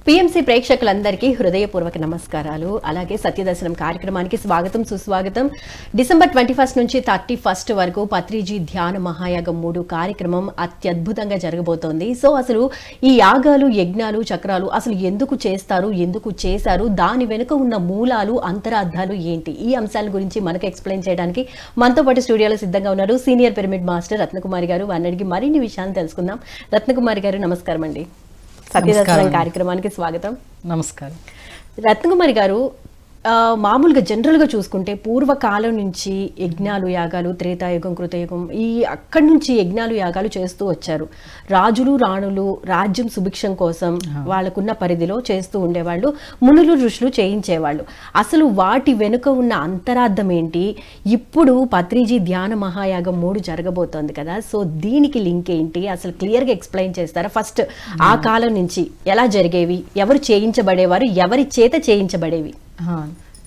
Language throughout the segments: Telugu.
పిఎంసి ప్రేక్షకులందరికీ హృదయపూర్వక నమస్కారాలు. అలాగే సత్యదర్శనం కార్యక్రమానికి స్వాగతం సుస్వాగతం. డిసెంబర్ 21 నుంచి 31 వరకు పత్రిజీ ధ్యాన మహాయాగం 3 కార్యక్రమం అత్యద్భుతంగా జరగబోతోంది. సో అసలు ఈ యాగాలు, యజ్ఞాలు, చక్రాలు అసలు ఎందుకు చేస్తారు, ఎందుకు చేశారు, దాని వెనుక ఉన్న మూలాలు, అంతరార్థాలు ఏంటి, ఈ అంశాల గురించి మనకు ఎక్స్ప్లెయిన్ చేయడానికి మనతో పాటు స్టూడియోలో సిద్ధంగా ఉన్నారు సీనియర్ పిరమిడ్ మాస్టర్ రత్నకుమారి గారు. అన్నడికి మరిన్ని విషయాలు తెలుసుకుందాం. రత్నకుమారి గారు నమస్కారం అండి. సత్యదర్శనం కార్యక్రమానికి స్వాగతం. నమస్కారం. రత్నకుమారి గారు, మామూలుగా జనరల్గా చూసుకుంటే పూర్వకాలం నుంచి యజ్ఞాలు, యాగాలు, త్రేతాయుగం, కృతయుగం, అక్కడి నుంచి యజ్ఞాలు, యాగాలు చేస్తూ వచ్చారు. రాజులు, రాణులు రాజ్యం సుభిక్షం కోసం వాళ్ళకున్న పరిధిలో చేస్తూ ఉండేవాళ్ళు. మునులు, ఋషులు చేయించేవాళ్ళు. అసలు వాటి వెనుక ఉన్న అంతరార్థం ఏంటి? ఇప్పుడు పత్రిజీ ధ్యాన మహాయాగం 3 జరగబోతోంది కదా, సో దీనికి లింక్ ఏంటి? అసలు క్లియర్గా ఎక్స్ప్లెయిన్ చేస్తారా? ఫస్ట్ ఆ కాలం నుంచి ఎలా జరిగేవి, ఎవరు చేయించబడేవారు, ఎవరి చేత చేయించబడేవి?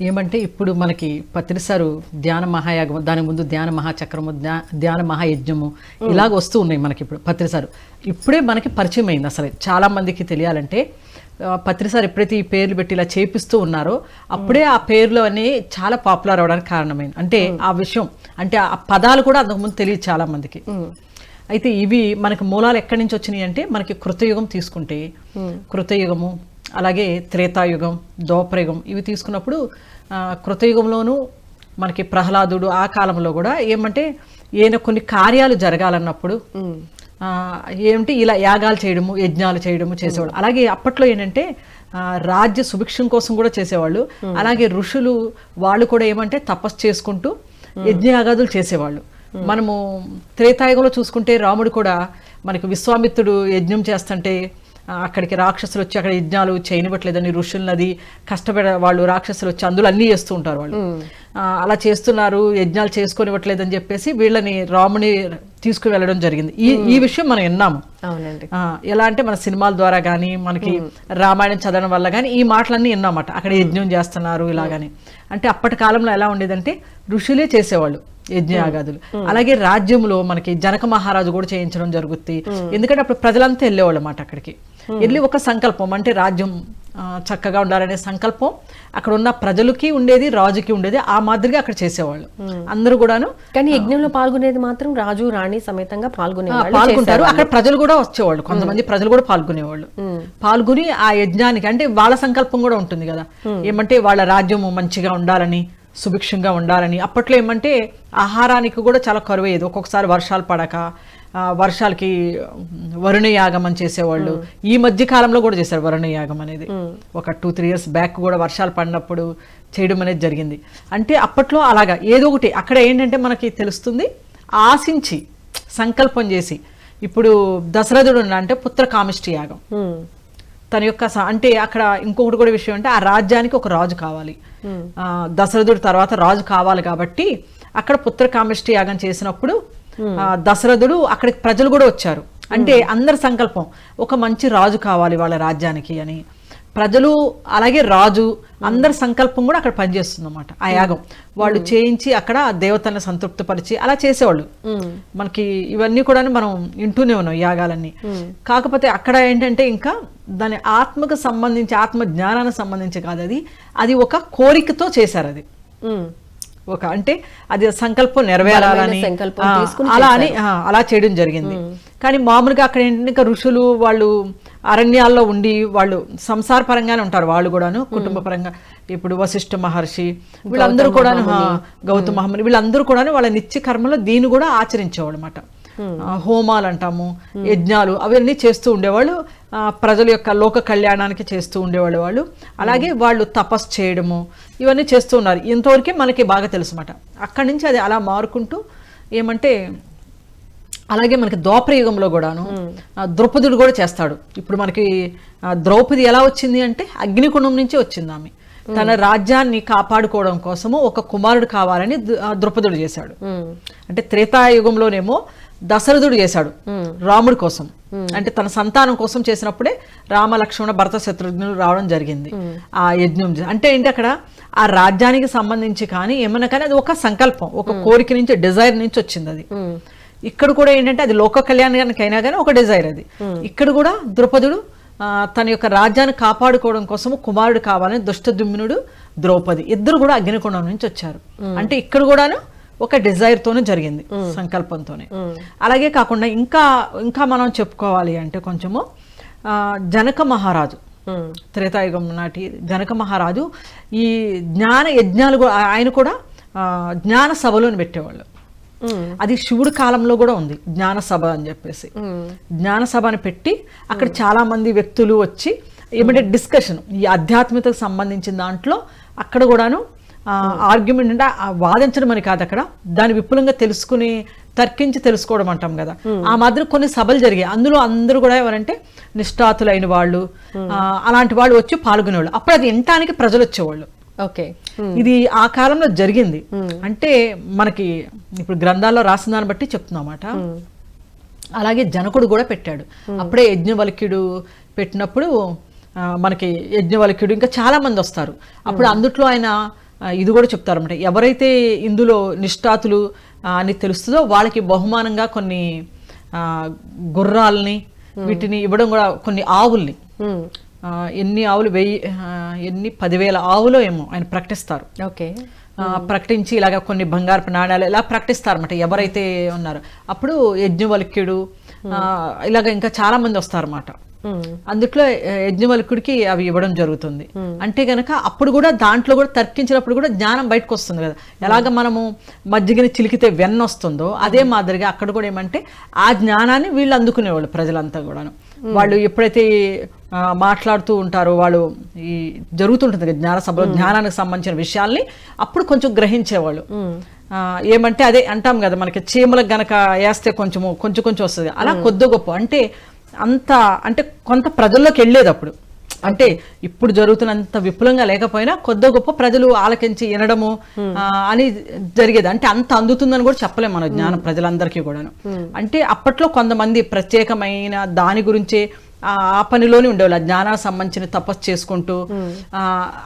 ఏమంటే ఇప్పుడు మనకి పత్రిసారు ధ్యాన మహాయాగము, దాని ముందు ధ్యాన మహాచక్రము, ధ్యాన మహాయజ్ఞము ఇలాగ వస్తూ ఉన్నాయి మనకి. ఇప్పుడు పత్రిసారు ఇప్పుడే మనకి పరిచయం అయింది. అసలు చాలా మందికి తెలియాలంటే పత్రిసారు ఎప్పుడైతే ఈ పేర్లు పెట్టి ఇలా చేపిస్తూ ఉన్నారో అప్పుడే ఆ పేర్లు అనేవి చాలా పాపులర్ అవడానికి కారణమైంది. అంటే ఆ విషయం, అంటే ఆ పదాలు కూడా అంతకుముందు తెలియదు చాలా మందికి. అయితే ఇవి మనకి మూలాలు ఎక్కడి నుంచి వచ్చినాయి అంటే, మనకి కృతయుగం తీసుకుంటే కృతయుగము, అలాగే త్రేతాయుగం, ద్వాపరయుగం ఇవి తీసుకున్నప్పుడు కృతయుగంలోనూ మనకి ప్రహ్లాదుడు ఆ కాలంలో కూడా ఏమంటే ఈయన కొన్ని కార్యాలు జరగాలన్నప్పుడు ఏమిటి ఇలా యాగాలు చేయడము, యజ్ఞాలు చేయడము చేసేవాళ్ళు. అలాగే అప్పట్లో ఏంటంటే రాజ్య సుభిక్షం కోసం కూడా చేసేవాళ్ళు. అలాగే ఋషులు వాళ్ళు కూడా ఏమంటే తపస్సు చేసుకుంటూ యజ్ఞయాగాదులు చేసేవాళ్ళు. మనము త్రేతాయుగంలో చూసుకుంటే రాముడు కూడా మనకి విశ్వామిత్రుడు యజ్ఞం చేస్తుంటే అక్కడికి రాక్షసులు వచ్చి అక్కడ యజ్ఞాలు చేయనివ్వట్లేదని ఋషులనది వాళ్ళు రాక్షసులు వచ్చి అందులో అన్నీ చేస్తూ ఉంటారు. వాళ్ళు అలా చేస్తున్నారు, యజ్ఞాలు చేసుకొనివ్వట్లేదని చెప్పేసి వీళ్ళని రాముని తీసుకు వెళ్ళడం జరిగింది. ఈ విషయం మనం విన్నాము. ఎలా అంటే మన సినిమాల ద్వారా కానీ, మనకి రామాయణం చదవడం వల్ల కానీ ఈ మాటలన్నీ విన్నామట. అక్కడ యజ్ఞం చేస్తున్నారు ఇలాగని. అంటే అప్పటి కాలంలో ఎలా ఉండేదంటే ఋషులే చేసేవాళ్ళు యజ్ఞయాగాదులు. అలాగే రాజ్యంలో మనకి జనక మహారాజు కూడా చేయించడం జరుగుతుంది. ఎందుకంటే అప్పుడు ప్రజలంతా వెళ్ళేవాళ్ళు అన్నమాట. అక్కడికి వెళ్ళి ఒక సంకల్పం, అంటే రాజ్యం చక్కగా ఉండాలనే సంకల్పం అక్కడ ఉన్న ప్రజలకి ఉండేది, రాజుకి ఉండేది. ఆ మాదిరిగా అక్కడ చేసేవాళ్ళు అందరూ కూడాను. కానీ యజ్ఞంలో పాల్గొనేది మాత్రం రాజు, రాణి సమేతంగా పాల్గొంటారు. అక్కడ ప్రజలు కూడా వచ్చేవాళ్ళు, కొంతమంది ప్రజలు కూడా పాల్గొనేవాళ్ళు. పాల్గొని ఆ యజ్ఞానికి, అంటే వాళ్ళ సంకల్పం కూడా ఉంటుంది కదా, ఏమంటే వాళ్ళ రాజ్యము మంచిగా ఉండాలని, సుభిక్షంగా ఉండాలని. అప్పట్లో ఏమంటే ఆహారానికి కూడా చాలా కరువయ్యేది. ఒక్కొక్కసారి వర్షాలు పడక వర్షాలకి వరుణయాగం అని చేసేవాళ్ళు. ఈ మధ్య కాలంలో కూడా చేశారు వరుణయాగం అనేది. ఒక 2-3 years బ్యాక్ కూడా వర్షాలు పడినప్పుడు చేయడం అనేది జరిగింది. అంటే అప్పట్లో అలాగా ఏదో ఒకటి అక్కడ ఏంటంటే మనకి తెలుస్తుంది, ఆశించి సంకల్పం చేసి. ఇప్పుడు దశరథుడు అంటే పుత్ర కామిష్టి యాగం, తన యొక్క అంటే అక్కడ ఇంకొకటి కూడా విషయం అంటే ఆ రాజ్యానికి ఒక రాజు కావాలి. దశరథుడు తర్వాత రాజు కావాలి కాబట్టి అక్కడ పుత్ర కామిష్టి యాగం చేసినప్పుడు దశరథుడు అక్కడికి ప్రజలు కూడా వచ్చారు. అంటే అందరి సంకల్పం ఒక మంచి రాజు కావాలి వాళ్ళ రాజ్యానికి అని. ప్రజలు అలాగే రాజు అందరి సంకల్పం కూడా అక్కడ పనిచేస్తుంది అన్నమాట. ఆ యాగం వాళ్ళు చేయించి అక్కడ దేవతలను సంతృప్తిపరిచి అలా చేసేవాళ్ళు. మనకి ఇవన్నీ కూడా మనం వింటూనే ఉన్నాం యాగాలన్నీ. కాకపోతే అక్కడ ఏంటంటే ఇంకా దాని ఆత్మకు సంబంధించి, ఆత్మ జ్ఞానానికి సంబంధించి కాదు, అది ఒక కోరికతో చేశారు. అది ఒక అంటే అది సంకల్పం నెరవేరాలని అలా చేయడం జరిగింది. కానీ మామూలుగా అక్కడ ఏంటంటే ఇంకా ఋషులు వాళ్ళు అరణ్యాల్లో ఉండి వాళ్ళు సంసార పరంగానే ఉంటారు. వాళ్ళు కూడాను కుటుంబ పరంగా. ఇప్పుడు వశిష్ఠ మహర్షి వీళ్ళందరూ కూడాను, గౌతమ మహాముని వీళ్ళందరూ కూడాను వాళ్ళ నిత్య కర్మలో దీన్ని కూడా ఆచరించేవాళ్ళు అన్నమాట. హోమాలు అంటాము, యజ్ఞాలు అవన్నీ చేస్తూ ఉండేవాళ్ళు. ప్రజల యొక్క లోక కళ్యాణానికి చేస్తూ ఉండేవాళ్ళు వాళ్ళు. అలాగే వాళ్ళు తపస్సు చేయడము ఇవన్నీ చేస్తూ ఉన్నారు. ఇంతవరకే మనకి బాగా తెలుసు అన్నమాట. అక్కడి నుంచి అది అలా మారుకుంటూ ఏమంటే అలాగే మనకి ద్వాపరయుగంలో కూడాను ద్రౌపదుడు కూడా చేస్తాడు. ఇప్పుడు మనకి ద్రౌపది ఎలా వచ్చింది అంటే అగ్నికుండం నుంచి వచ్చింది. ఆమె తన రాజ్యాన్ని కాపాడుకోవడం కోసము ఒక కుమారుడు కావాలని ద్రౌపదుడు చేశాడు. అంటే త్రేతాయుగంలోనేమో దశరథుడు చేశాడు రాముడి కోసం. అంటే తన సంతానం కోసం చేసినప్పుడే రామ లక్ష్మణ భరత శత్రుఘ్నులు రావడం జరిగింది ఆ యజ్ఞం. అంటే ఏంటి అక్కడ ఆ రాజ్యానికి సంబంధించి కానీ ఏమన్నా కానీ అది ఒక సంకల్పం, ఒక కోరిక నుంచి, డిజైర్ నుంచి వచ్చింది అది. ఇక్కడ కూడా ఏంటంటే అది లోక కళ్యాణానికి అయినా కానీ ఒక డిజైర్ అది. ఇక్కడ కూడా ద్రౌపదుడు తన యొక్క రాజ్యాన్ని కాపాడుకోవడం కోసం కుమారుడు కావాలని దుష్టద్యుమ్నుడు ద్రౌపది ఇద్దరు కూడా అగ్నికుండం నుంచి వచ్చారు. అంటే ఇక్కడ కూడాను ఒక డిజైర్ తోనే జరిగింది, సంకల్పంతోనే. అలాగే కాకుండా ఇంకా ఇంకా మనం చెప్పుకోవాలి అంటే కొంచెము జనక మహారాజు, త్రేతాయుగం నాటి జనక మహారాజు ఈ జ్ఞాన యజ్ఞాలు ఆయన కూడా జ్ఞాన సభలోని పెట్టేవాళ్ళు. అది శివుడి కాలంలో కూడా ఉంది జ్ఞాన సభ అని చెప్పేసి. జ్ఞాన సభని పెట్టి అక్కడ చాలా మంది వ్యక్తులు వచ్చి ఏమంటే డిస్కషన్, ఈ ఆధ్యాత్మికతకు సంబంధించిన దాంట్లో అక్కడ కూడాను ఆర్గ్యుమెంట్ అంటే వాదించడం అని కాదు, అక్కడ దాన్ని విపులంగా తెలుసుకుని తర్కించి తెలుసుకోవడం అంటాం కదా, ఆ మాదిరి కొన్ని సభలు జరిగాయి. అందులో అందరూ కూడా ఎవరంటే నిష్ఠాతులైన వాళ్ళు, అలాంటి వాళ్ళు వచ్చి పాల్గొనేవాళ్ళు. అప్పుడు అది వినటానికి ప్రజలు వచ్చేవాళ్ళు. ఓకే, ఇది ఆ కాలంలో జరిగింది. అంటే మనకి ఇప్పుడు గ్రంథాల్లో రాసిన దాన్ని బట్టి చెప్తున్నమాట. అలాగే జనకుడు కూడా పెట్టాడు. అప్పుడే యజ్ఞవల్క్యుడు పెట్టినప్పుడు మనకి యజ్ఞవల్క్యుడు ఇంకా చాలా మంది వస్తారు. అప్పుడు అందుట్లో ఆయన ఇది కూడా చెప్తారన్నమాట, ఎవరైతే ఇందులో నిష్ఠాతులు అని తెలుస్తుందో వాళ్ళకి బహుమానంగా కొన్ని గుర్రాలని వీటిని ఇవ్వడం కూడా, కొన్ని ఆవుల్ని, ఎన్ని ఆవులు 10,000 ఆవులో ఏమో ఆయన ప్రకటిస్తారు. ఓకే, ప్రకటించి ఇలాగ కొన్ని బంగారపు నాణ్యాలు ఇలా ప్రకటిస్తారన్నమాట ఎవరైతే ఉన్నారో. అప్పుడు యజ్ఞవల్క్యుడు ఇలాగ ఇంకా చాలా మంది వస్తారన్నమాట. అందుట్లో యజ్ఞవల్క్యుడికి అవి ఇవ్వడం జరుగుతుంది. అంటే గనక అప్పుడు కూడా దాంట్లో కూడా తర్కించినప్పుడు కూడా జ్ఞానం బయటకు వస్తుంది కదా, ఎలాగ మనము మజ్జిగని చిలికితే వెన్న వస్తుందో అదే మాదిరిగా అక్కడ కూడా ఏమంటే ఆ జ్ఞానాన్ని వీళ్ళు అందుకునేవాళ్ళు, ప్రజలంతా కూడాను. వాళ్ళు ఎప్పుడైతే మాట్లాడుతూ ఉంటారో, వాళ్ళు ఈ జరుగుతుంటుంది కదా జ్ఞాన సభలో జ్ఞానానికి సంబంధించిన విషయాల్ని అప్పుడు కొంచెం గ్రహించేవాళ్ళు. ఏమంటే అదే అంటాం కదా, మనకి చీమలకు గనక వేస్తే కొంచెం వస్తుంది, అలా కొద్ది గొప్ప అంటే అంత అంటే కొంత ప్రజల్లోకి వెళ్ళేది అప్పుడు. అంటే ఇప్పుడు జరుగుతున్నంత విపులంగా లేకపోయినా కొద్ది గొప్ప ప్రజలు ఆలకించి వినడము అని జరిగేది. అంటే అంత అందుతుందని కూడా చెప్పలేము మన జ్ఞానం ప్రజలందరికీ కూడాను. అంటే అప్పట్లో కొంతమంది ప్రత్యేకమైన దాని గురించే ఆ పనిలోనే ఉండేవాళ్ళు, ఆ జ్ఞానానికి సంబంధించిన తపస్సు చేసుకుంటూ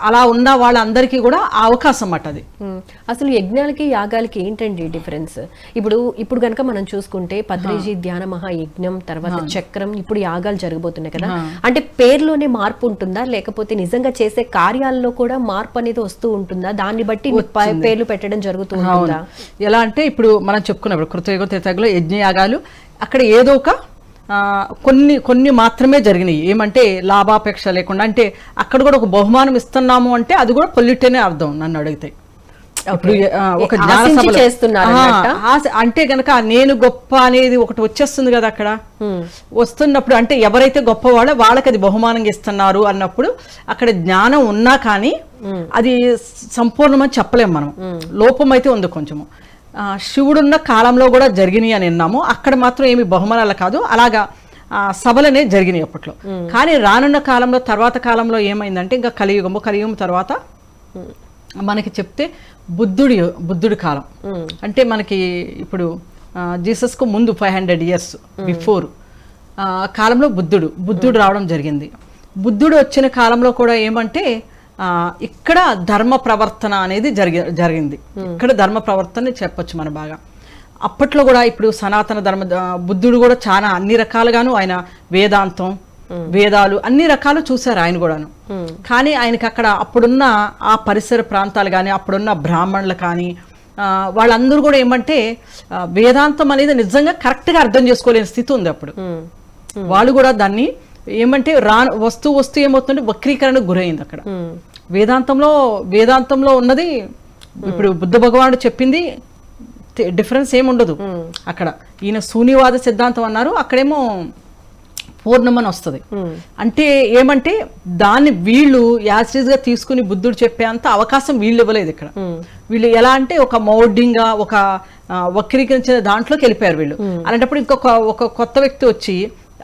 అలా ఉన్న వాళ్ళందరికీ కూడా ఆ అవకాశం అన్నమాట అది. అసలు యజ్ఞాలకి యాగాలకి ఏంటండి డిఫరెన్స్? ఇప్పుడు కనుక మనం చూసుకుంటే పత్రిజీ ధ్యాన మహాయజ్ఞం, తర్వాత చక్రం, ఇప్పుడు యాగాలు జరగబోతున్నాయి కదా, అంటే పేర్లోనే మార్పు ఉంటుందా, లేకపోతే నిజంగా చేసే కార్యాలలో కూడా మార్పు అనేది వస్తూ ఉంటుందా? దాన్ని బట్టి పేర్లు పెట్టడం జరుగుతూ ఉంటుందా? ఎలా అంటే ఇప్పుడు మనం చెప్పుకున్నప్పుడు కృతయుగం త్రేతాయుగంలో యజ్ఞయాగాలు అక్కడ ఏదో ఒక కొన్ని మాత్రమే జరిగినాయి. ఏమంటే లాభాపేక్ష లేకుండా, అంటే అక్కడ కూడా ఒక బహుమానం ఇస్తున్నాము అంటే అది కూడా పొల్యూటేనే అర్థం నన్ను అడిగితే. ఒక అంటే గనక నేను గొప్ప అనేది ఒకటి వచ్చేస్తుంది కదా అక్కడ. వస్తున్నప్పుడు అంటే ఎవరైతే గొప్పవాళ్ళో వాళ్ళకి అది బహుమానంగా ఇస్తున్నారు అన్నప్పుడు అక్కడ జ్ఞానం ఉన్నా కానీ అది సంపూర్ణమని చెప్పలేము మనం, లోపం అయితే ఉంది కొంచెము. శివుడున్న కాలంలో కూడా జరిగినాయి అని విన్నాము, అక్కడ మాత్రం ఏమి బహుమానాలు కాదు, అలాగా సభలనే జరిగినాయి అప్పట్లో. కానీ రానున్న కాలంలో తర్వాత కాలంలో ఏమైందంటే ఇంకా కలియుగం తర్వాత మనకి చెప్తే బుద్ధుడి కాలం. అంటే మనకి ఇప్పుడు జీసస్కు ముందు 500 years బిఫోర్ కాలంలో బుద్ధుడు రావడం జరిగింది. బుద్ధుడు వచ్చిన కాలంలో కూడా ఏమంటే ఇక్కడ ధర్మ ప్రవర్తన అనేది జరిగింది. ఇక్కడ ధర్మ ప్రవర్తన చెప్పొచ్చు మన బాగా. అప్పట్లో కూడా ఇప్పుడు సనాతన బుద్ధుడు కూడా చాలా అన్ని రకాలుగాను ఆయన వేదాలు అన్ని రకాలు చూశారు ఆయన కూడాను. కానీ ఆయనకి అక్కడ అప్పుడున్న ఆ పరిసర ప్రాంతాలు కానీ అప్పుడున్న బ్రాహ్మణులు కానీ వాళ్ళందరూ కూడా ఏమంటే వేదాంతం అనేది నిజంగా కరెక్ట్గా అర్థం చేసుకోలేని స్థితి ఉంది అప్పుడు. వాళ్ళు కూడా దాన్ని ఏమంటే వస్తూ ఏమవుతుందంటే వక్రీకరణకు గురైంది అక్కడ. వేదాంతంలో ఉన్నది ఇప్పుడు బుద్ధ భగవానుడు చెప్పింది డిఫరెన్స్ ఏముండదు అక్కడ. ఈయన శూన్యవాద సిద్ధాంతం అన్నారు, అక్కడేమో పూర్ణమని వస్తుంది. అంటే ఏమంటే దాన్ని వీళ్ళు యాసిడ్గా తీసుకుని బుద్ధుడు చెప్పేంత అవకాశం వీళ్ళు ఇవ్వలేదు ఇక్కడ. వీళ్ళు ఎలా అంటే ఒక మౌఢ్యంగా ఒక వక్రీకరించిన దాంట్లోకి వెళ్ళిపోయారు వీళ్ళు. అలాంటప్పుడు ఒక కొత్త వ్యక్తి వచ్చి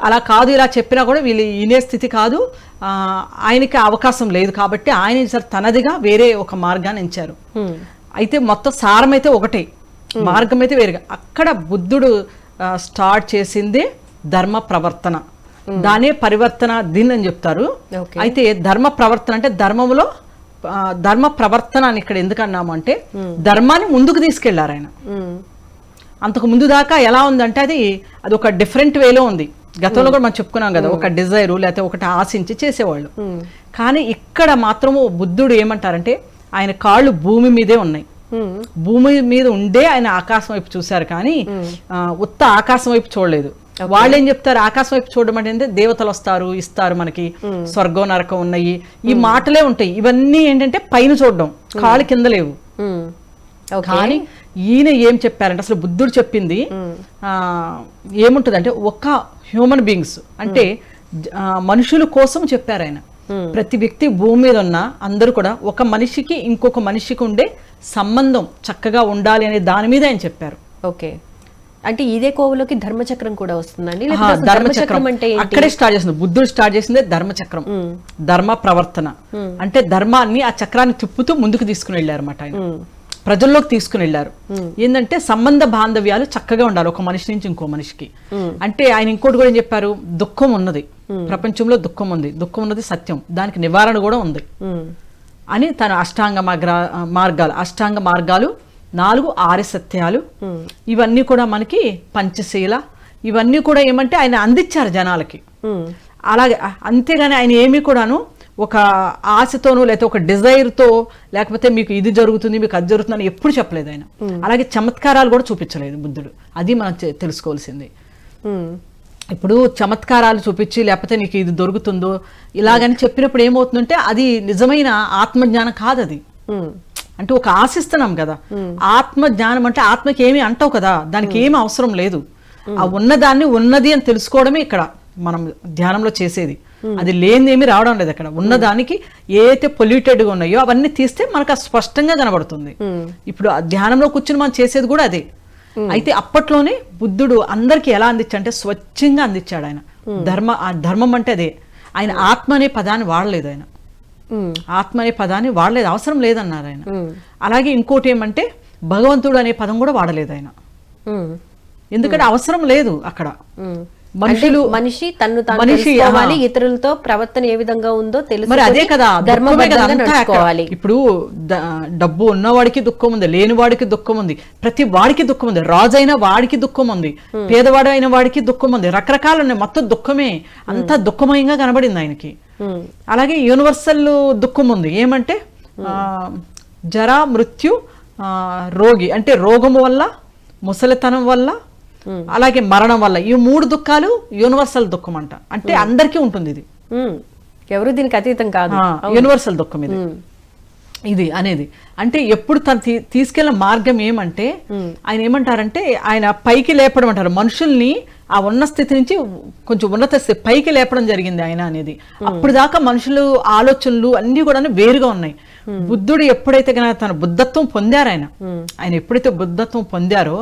అలా కాదు ఇలా చెప్పినా కూడా వీళ్ళు వినే స్థితి కాదు, ఆయనకి అవకాశం లేదు కాబట్టి ఆయన తనదిగా వేరే ఒక మార్గాన్ని ఎంచారు. అయితే మొత్తం సారం అయితే ఒకటే, మార్గం అయితే వేరుగా. అక్కడ బుద్ధుడు స్టార్ట్ చేసిందే ధర్మ ప్రవర్తన, దానే పరివర్తన దీన్ని అని చెప్తారు. అయితే ధర్మ ప్రవర్తన అంటే ధర్మంలో ధర్మ ప్రవర్తన అని ఇక్కడ ఎందుకు అన్నాము అంటే ధర్మాన్ని ముందుకు తీసుకెళ్లారు ఆయన. అంతకు ముందు దాకా ఎలా ఉందంటే అది ఒక డిఫరెంట్ వేలో ఉంది. గతంలో కూడా మనం చెప్పుకున్నాం కదా, ఒక డిజైరు లేకపోతే ఒకటి ఆశించి చేసేవాళ్ళు. కానీ ఇక్కడ మాత్రము బుద్ధుడు ఏమంటారంటే ఆయన కాళ్ళు భూమి మీదే ఉన్నాయి. భూమి మీద ఉండే ఆయన ఆకాశం వైపు చూశారు, కానీ ఉత్త ఆకాశం వైపు చూడలేదు. వాళ్ళు ఏం చెప్తారు, ఆకాశం వైపు చూడడం అంటే దేవతలు వస్తారు, ఇస్తారు మనకి, స్వర్గం నరకం ఉన్నాయి, ఈ మాటలే ఉంటాయి. ఇవన్నీ ఏంటంటే పైన చూడడం, కాళ్ళు కింద లేవు. కానీ ఈయన ఏం చెప్పారంటే అసలు బుద్ధుడు చెప్పింది ఏముంటుంది అంటే ఒక హ్యూమన్ బీయింగ్స్ అంటే మనుషుల కోసం చెప్పారు ఆయన. ప్రతి వ్యక్తి భూమి మీద ఉన్న అందరూ కూడా ఒక మనిషికి ఇంకొక మనిషికి ఉండే సంబంధం చక్కగా ఉండాలి అనే దాని మీద ఆయన చెప్పారు. ఓకే, అంటే ఇదే కోవలోకి ధర్మచక్రం కూడా వస్తుందండి. ధర్మచక్రం అంటే అక్కడే స్టార్ట్ చేసింది బుద్ధుడు. స్టార్ట్ చేసింది ధర్మచక్రం, ధర్మ ప్రవర్తన. అంటే ధర్మాన్ని ఆ చక్రాన్ని తిప్పుతూ ముందుకు తీసుకుని వెళ్ళారు అన్నమాట ఆయన, ప్రజల్లోకి తీసుకుని వెళ్ళారు. ఏంటంటే సంబంధ బాంధవ్యాలు చక్కగా ఉండాలి ఒక మనిషి నుంచి ఇంకో మనిషికి. అంటే ఆయన ఇంకోటి కూడా ఏం చెప్పారు, దుఃఖం ఉన్నది ప్రపంచంలో, దుఃఖం ఉంది, దుఃఖం ఉన్నది సత్యం, దానికి నివారణ కూడా ఉంది అని తన అష్టాంగ మార్గాలు 4 ఆర్య సత్యాలు, ఇవన్నీ కూడా మనకి పంచశీల, ఇవన్నీ కూడా ఏమంటే ఆయన అందించారు జనాలకి. అలాగే అంతేగాని ఆయన ఏమీ కూడాను ఒక ఆశతోనూ లేకపోతే ఒక డిజైర్తో లేకపోతే మీకు ఇది జరుగుతుంది మీకు అది జరుగుతుంది అని ఎప్పుడు చెప్పలేదు ఆయన. అలాగే చమత్కారాలు కూడా చూపించలేదు బుద్ధుడు. అది మనం తెలుసుకోవాల్సింది. ఇప్పుడు చమత్కారాలు చూపించి లేకపోతే నీకు ఇది దొరుకుతుందో ఇలాగని చెప్పినప్పుడు ఏమవుతుందంటే అది నిజమైన ఆత్మజ్ఞానం కాదు. అది అంటే ఒక ఆశిస్తున్నాం కదా, ఆత్మజ్ఞానం అంటే ఆత్మకి ఏమి అంటావు కదా, దానికి ఏమి అవసరం లేదు. ఆ ఉన్నదాన్ని ఉన్నది అని తెలుసుకోవడమే ఇక్కడ మనం ధ్యానంలో చేసేది. అది లేనిదేమీ రావడం లేదు అక్కడ. ఉన్నదానికి ఏదైతే పొల్యూటెడ్గా ఉన్నాయో అవన్నీ తీస్తే మనకు స్పష్టంగా కనబడుతుంది. ఇప్పుడు ధ్యానంలో కూర్చుని మనం చేసేది కూడా అదే. అయితే అప్పట్లోనే బుద్ధుడు అందరికి ఎలా అందించాడంటే స్వచ్ఛంగా అందించాడు ఆయన. ధర్మం అంటే అదే. ఆయన ఆత్మ అనే పదాన్ని వాడలేదు, ఆయన ఆత్మ అనే పదాన్ని వాడలేదు, అవసరం లేదన్నారు ఆయన. అలాగే ఇంకోటి ఏమంటే భగవంతుడు అనే పదం కూడా వాడలేదు ఆయన, ఎందుకంటే అవసరం లేదు అక్కడ. మనిషి తను తెలుసుకోవాలి, ఇతరులతో ప్రవర్తన ఏ విధంగా ఉందో తెలుసు. మరి అదే కదా నడుచుకోవాలి. ఇప్పుడు డబ్బు ఉన్నవాడికి దుఃఖం ఉంది, లేని వాడికి దుఃఖం ఉంది, ప్రతి వాడికి దుఃఖం ఉంది. రాజైన వాడికి దుఃఖం ఉంది, పేదవాడు అయిన వాడికి దుఃఖం ఉంది, రకరకాలు ఉన్నాయి. మొత్తం దుఃఖమే, అంతా దుఃఖమయంగా కనబడింది ఆయనకి. అలాగే యూనివర్సల్ దుఃఖం ఉంది. ఏమంటే జరా, మృత్యు, రోగి అంటే రోగము వల్ల, ముసలితనం వల్ల, అలాగే మరణం వల్ల, ఈ 3 దుఃఖాలు యూనివర్సల్ దుఃఖం అంట. అంటే అందరికీ ఉంటుంది ఇది, ఎవరు దీనికి అతీతం కాదు, యూనివర్సల్ దుఃఖం ఇది అనేది. అంటే ఎప్పుడు తను తీసుకెళ్లిన మార్గం ఏమంటే ఆయన ఏమంటారంటే ఆయన పైకి లేపడం అంటారు. మనుషుల్ని ఆ ఉన్న స్థితి నుంచి కొంచెం ఉన్నత స్థితి పైకి లేపడం జరిగింది ఆయన అనేది. అప్పుడు దాకా మనుషులు ఆలోచనలు అన్ని కూడా వేరుగా ఉన్నాయి. బుద్ధుడు ఎప్పుడైతే కనుక తన బుద్ధత్వం పొందారు, ఆయన ఎప్పుడైతే బుద్ధత్వం పొందారో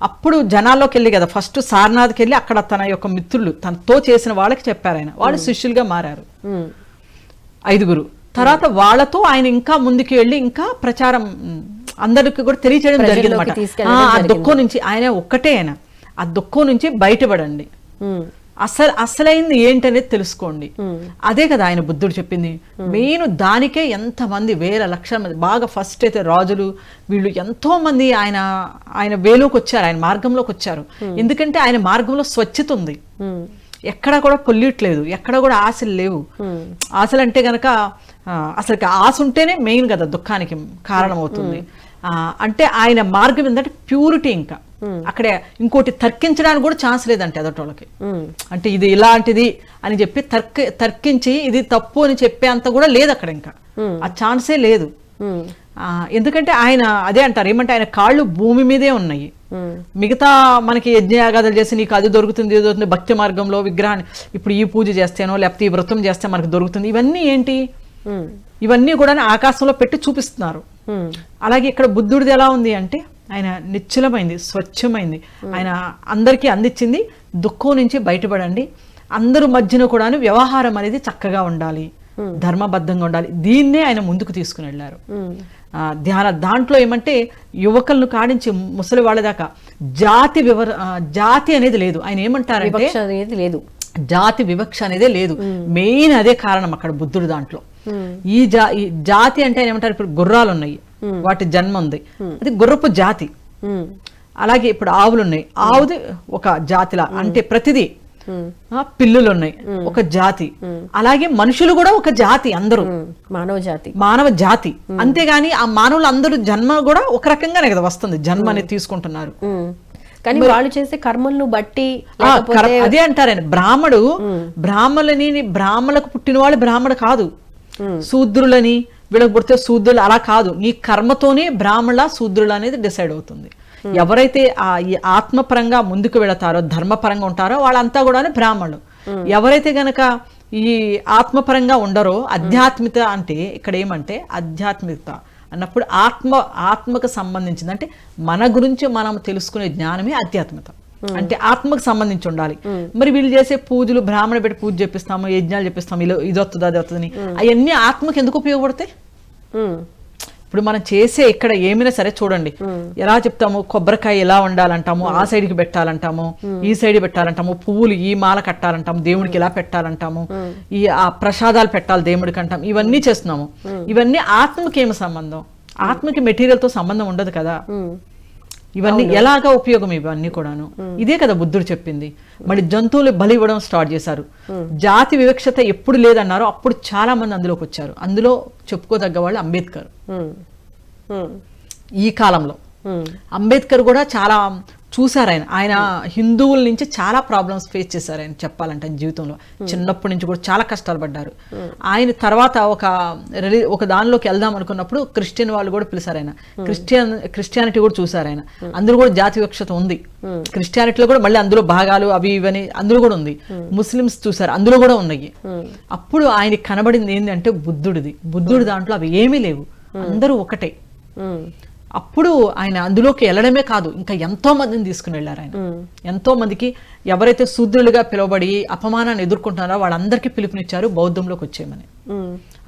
అప్పుడు జనాల్లోకి వెళ్ళి కదా, ఫస్ట్ సారనాథ్కి వెళ్ళి అక్కడ తన యొక్క మిత్రులు తనతో చేసిన వాళ్ళకి చెప్పారు ఆయన. వాళ్ళు శిష్యులుగా మారారు 5. తర్వాత వాళ్ళతో ఆయన ఇంకా ముందుకు వెళ్ళి ఇంకా ప్రచారం అందరికి కూడా తెలియచేయడం జరిగింది అన్నమాట. ఆ దుఃఖం నుంచి ఆయన ఒక్కటే, ఆయన ఆ దుఃఖం నుంచి బయటపడండి, అసలైంది ఏంటనేది తెలుసుకోండి. అదే కదా ఆయన బుద్ధుడు చెప్పింది. మెయిన్ దానికే ఎంతమంది వేల లక్షల మంది బాగా ఫస్ట్ అయితే రాజులు వీళ్ళు ఎంతో మంది ఆయన వేలోకి వచ్చారు, ఆయన మార్గంలోకి వచ్చారు. ఎందుకంటే ఆయన మార్గంలో స్వచ్ఛత ఉంది, ఎక్కడా కూడా పొల్యూట్ లేదు, ఎక్కడా కూడా ఆశలు లేవు. ఆశలు అంటే గనక అసలు ఆశ ఉంటేనే మెయిన్ కదా దుఃఖానికి కారణం అవుతుంది. అంటే ఆయన మార్గం ఏంటంటే ప్యూరిటీ. ఇంకా అక్కడే ఇంకోటి తర్కించడానికి కూడా ఛాన్స్ లేదంటే ఎదటోళ్ళకి. అంటే ఇది ఇలాంటిది అని చెప్పి తర్కించి ఇది తప్పు అని చెప్పే అంత కూడా లేదు అక్కడ, ఇంకా ఆ ఛాన్సే లేదు. ఎందుకంటే ఆయన అదే అంటారు, ఏమంటే ఆయన కాళ్ళు భూమి మీదే ఉన్నాయి. మిగతా మనకి యజ్ఞయాగాదులు చేసి నీకు అది దొరుకుతుంది, ఇది దొరుకుతుంది, భక్తి మార్గంలో విగ్రహాన్ని ఇప్పుడు ఈ పూజ చేస్తేనో లేకపోతే ఈ వ్రతం చేస్తే మనకు దొరుకుతుంది, ఇవన్నీ ఏంటి, ఇవన్నీ కూడా ఆకాశంలో పెట్టి చూపిస్తున్నారు. అలాగే ఇక్కడ బుద్ధుడిది ఎలా ఉంది అంటే ఆయన నిశ్చలమైంది, స్వచ్ఛమైంది. ఆయన అందరికీ అందించింది దుఃఖం నుంచి బయటపడండి, అందరూ మధ్యన కూడా వ్యవహారం అనేది చక్కగా ఉండాలి, ధర్మబద్ధంగా ఉండాలి. దీన్నే ఆయన ముందుకు తీసుకుని వెళ్ళారు. దాంట్లో ఏమంటే యువకులను కాడించి ముసలి వాళ్ళ దాకా జాతి అనేది లేదు. ఆయన ఏమంటారంటే జాతి వివక్ష అనేదే లేదు. మెయిన్ అదే కారణం అక్కడ బుద్ధుడు దాంట్లో. ఈ జాతి అంటే ఏమంటారు, ఇప్పుడు గుర్రాలు ఉన్నాయి, వాటి జన్మ ఉంది, అది గుర్రపు జాతి. అలాగే ఇప్పుడు ఆవులు ఉన్నాయి, ఆవుది ఒక జాతిలా, అంటే ప్రతిదీ పిల్లులు ఉన్నాయి ఒక జాతి, అలాగే మనుషులు కూడా ఒక జాతి, అందరూ మానవ జాతి. అంతేగాని ఆ మానవులు అందరూ జన్మ కూడా ఒక రకంగానే కదా వస్తుంది, జన్మ అనేది తీసుకుంటున్నారు. కానీ వాళ్ళు చేసే కర్మలను బట్టి అదే అంటారు బ్రాహ్మణులకు పుట్టిన వాళ్ళు బ్రాహ్మణ కాదు, శూద్రులని వీళ్ళకి పుడితే శూద్రులు అలా కాదు. నీ కర్మతోనే బ్రాహ్మణ శూద్రులు అనేది డిసైడ్ అవుతుంది. ఎవరైతే ఈ ఆత్మపరంగా ముందుకు వెళతారో, ధర్మపరంగా ఉంటారో వాళ్ళంతా కూడా బ్రాహ్మణులు. ఎవరైతే గనక ఈ ఆత్మపరంగా ఉండరో, ఆధ్యాత్మికత అంటే ఇక్కడ ఏమంటే ఆధ్యాత్మికత అన్నప్పుడు ఆత్మకు సంబంధించింది, అంటే మన గురించి మనం తెలుసుకునే జ్ఞానమే ఆధ్యాత్మికత. అంటే ఆత్మకు సంబంధించి ఉండాలి. మరి వీళ్ళు చేసే పూజలు, బ్రాహ్మణ పెట్టి పూజ చేపిస్తాము, యజ్ఞాలు చేపిస్తాము, ఇది వస్తుంది అది వస్తుంది, అవన్నీ ఆత్మకి ఎందుకు ఉపయోగపడతాయి? ఇప్పుడు మనం చేసే ఇక్కడ ఏమైనా సరే చూడండి, ఎలా చెప్తాము, కొబ్బరికాయ ఎలా ఉండాలంటాము, ఆ సైడ్కి పెట్టాలంటాము, ఈ సైడ్ పెట్టాలంటాము, పువ్వులు ఈ మాల కట్టాలంటాము, దేవుడికి ఇలా పెట్టాలంటాము, ఆ ప్రసాదాలు పెట్టాలి దేవుడికి అంటాం, ఇవన్నీ చేస్తున్నాము. ఇవన్నీ ఆత్మకి ఏమి సంబంధం? ఆత్మకి మెటీరియల్తో సంబంధం ఉండదు కదా. ఇవన్నీ ఎలాగా ఉపయోగం? ఇవన్నీ కూడాను ఇదే కదా బుద్ధుడు చెప్పింది. మరి జంతువులు బలి ఇవ్వడం స్టార్ట్ చేశారు. జాతి వివక్షత ఎప్పుడు లేదన్నారో అప్పుడు చాలా మంది అందులోకి వచ్చారు. అందులో చెప్పుకోదగ్గ వాళ్ళు అంబేద్కర్. ఈ కాలంలో అంబేద్కర్ కూడా చాలా చూసారు. ఆయన హిందువుల నుంచి చాలా ప్రాబ్లమ్స్ ఫేస్ చేశారు. ఆయన చెప్పాలంటే జీవితంలో చిన్నప్పటి నుంచి కూడా చాలా కష్టాలు పడ్డారు. ఆయన తర్వాత ఒక దానిలోకి వెళ్దాం అనుకున్నప్పుడు క్రిస్టియన్ వాళ్ళు కూడా పిలిచారు. ఆయన క్రిస్టియానిటీ కూడా చూసారు. ఆయన అందులో కూడా జాతి వివక్షత ఉంది. క్రిస్టియానిటీలో కూడా మళ్ళీ అందులో భాగాలు అవి ఇవని అందులో కూడా ఉంది. ముస్లిమ్స్ చూసారు, అందులో కూడా ఉన్నాయి. అప్పుడు ఆయనకి కనబడింది ఏంటంటే బుద్ధుడి దాంట్లో అవి ఏమీ లేవు, అందరూ ఒకటే. అప్పుడు ఆయన అందులోకి వెళ్ళడమే కాదు, ఇంకా ఎంతో మందిని తీసుకుని వెళ్ళారు. ఆయన ఎంతో మందికి ఎవరైతే శూద్రులుగా పిలువబడి అపమానాన్ని ఎదుర్కొంటున్నారో వాళ్ళందరికీ పిలుపునిచ్చారు బౌద్ధంలోకి వచ్చేయమని.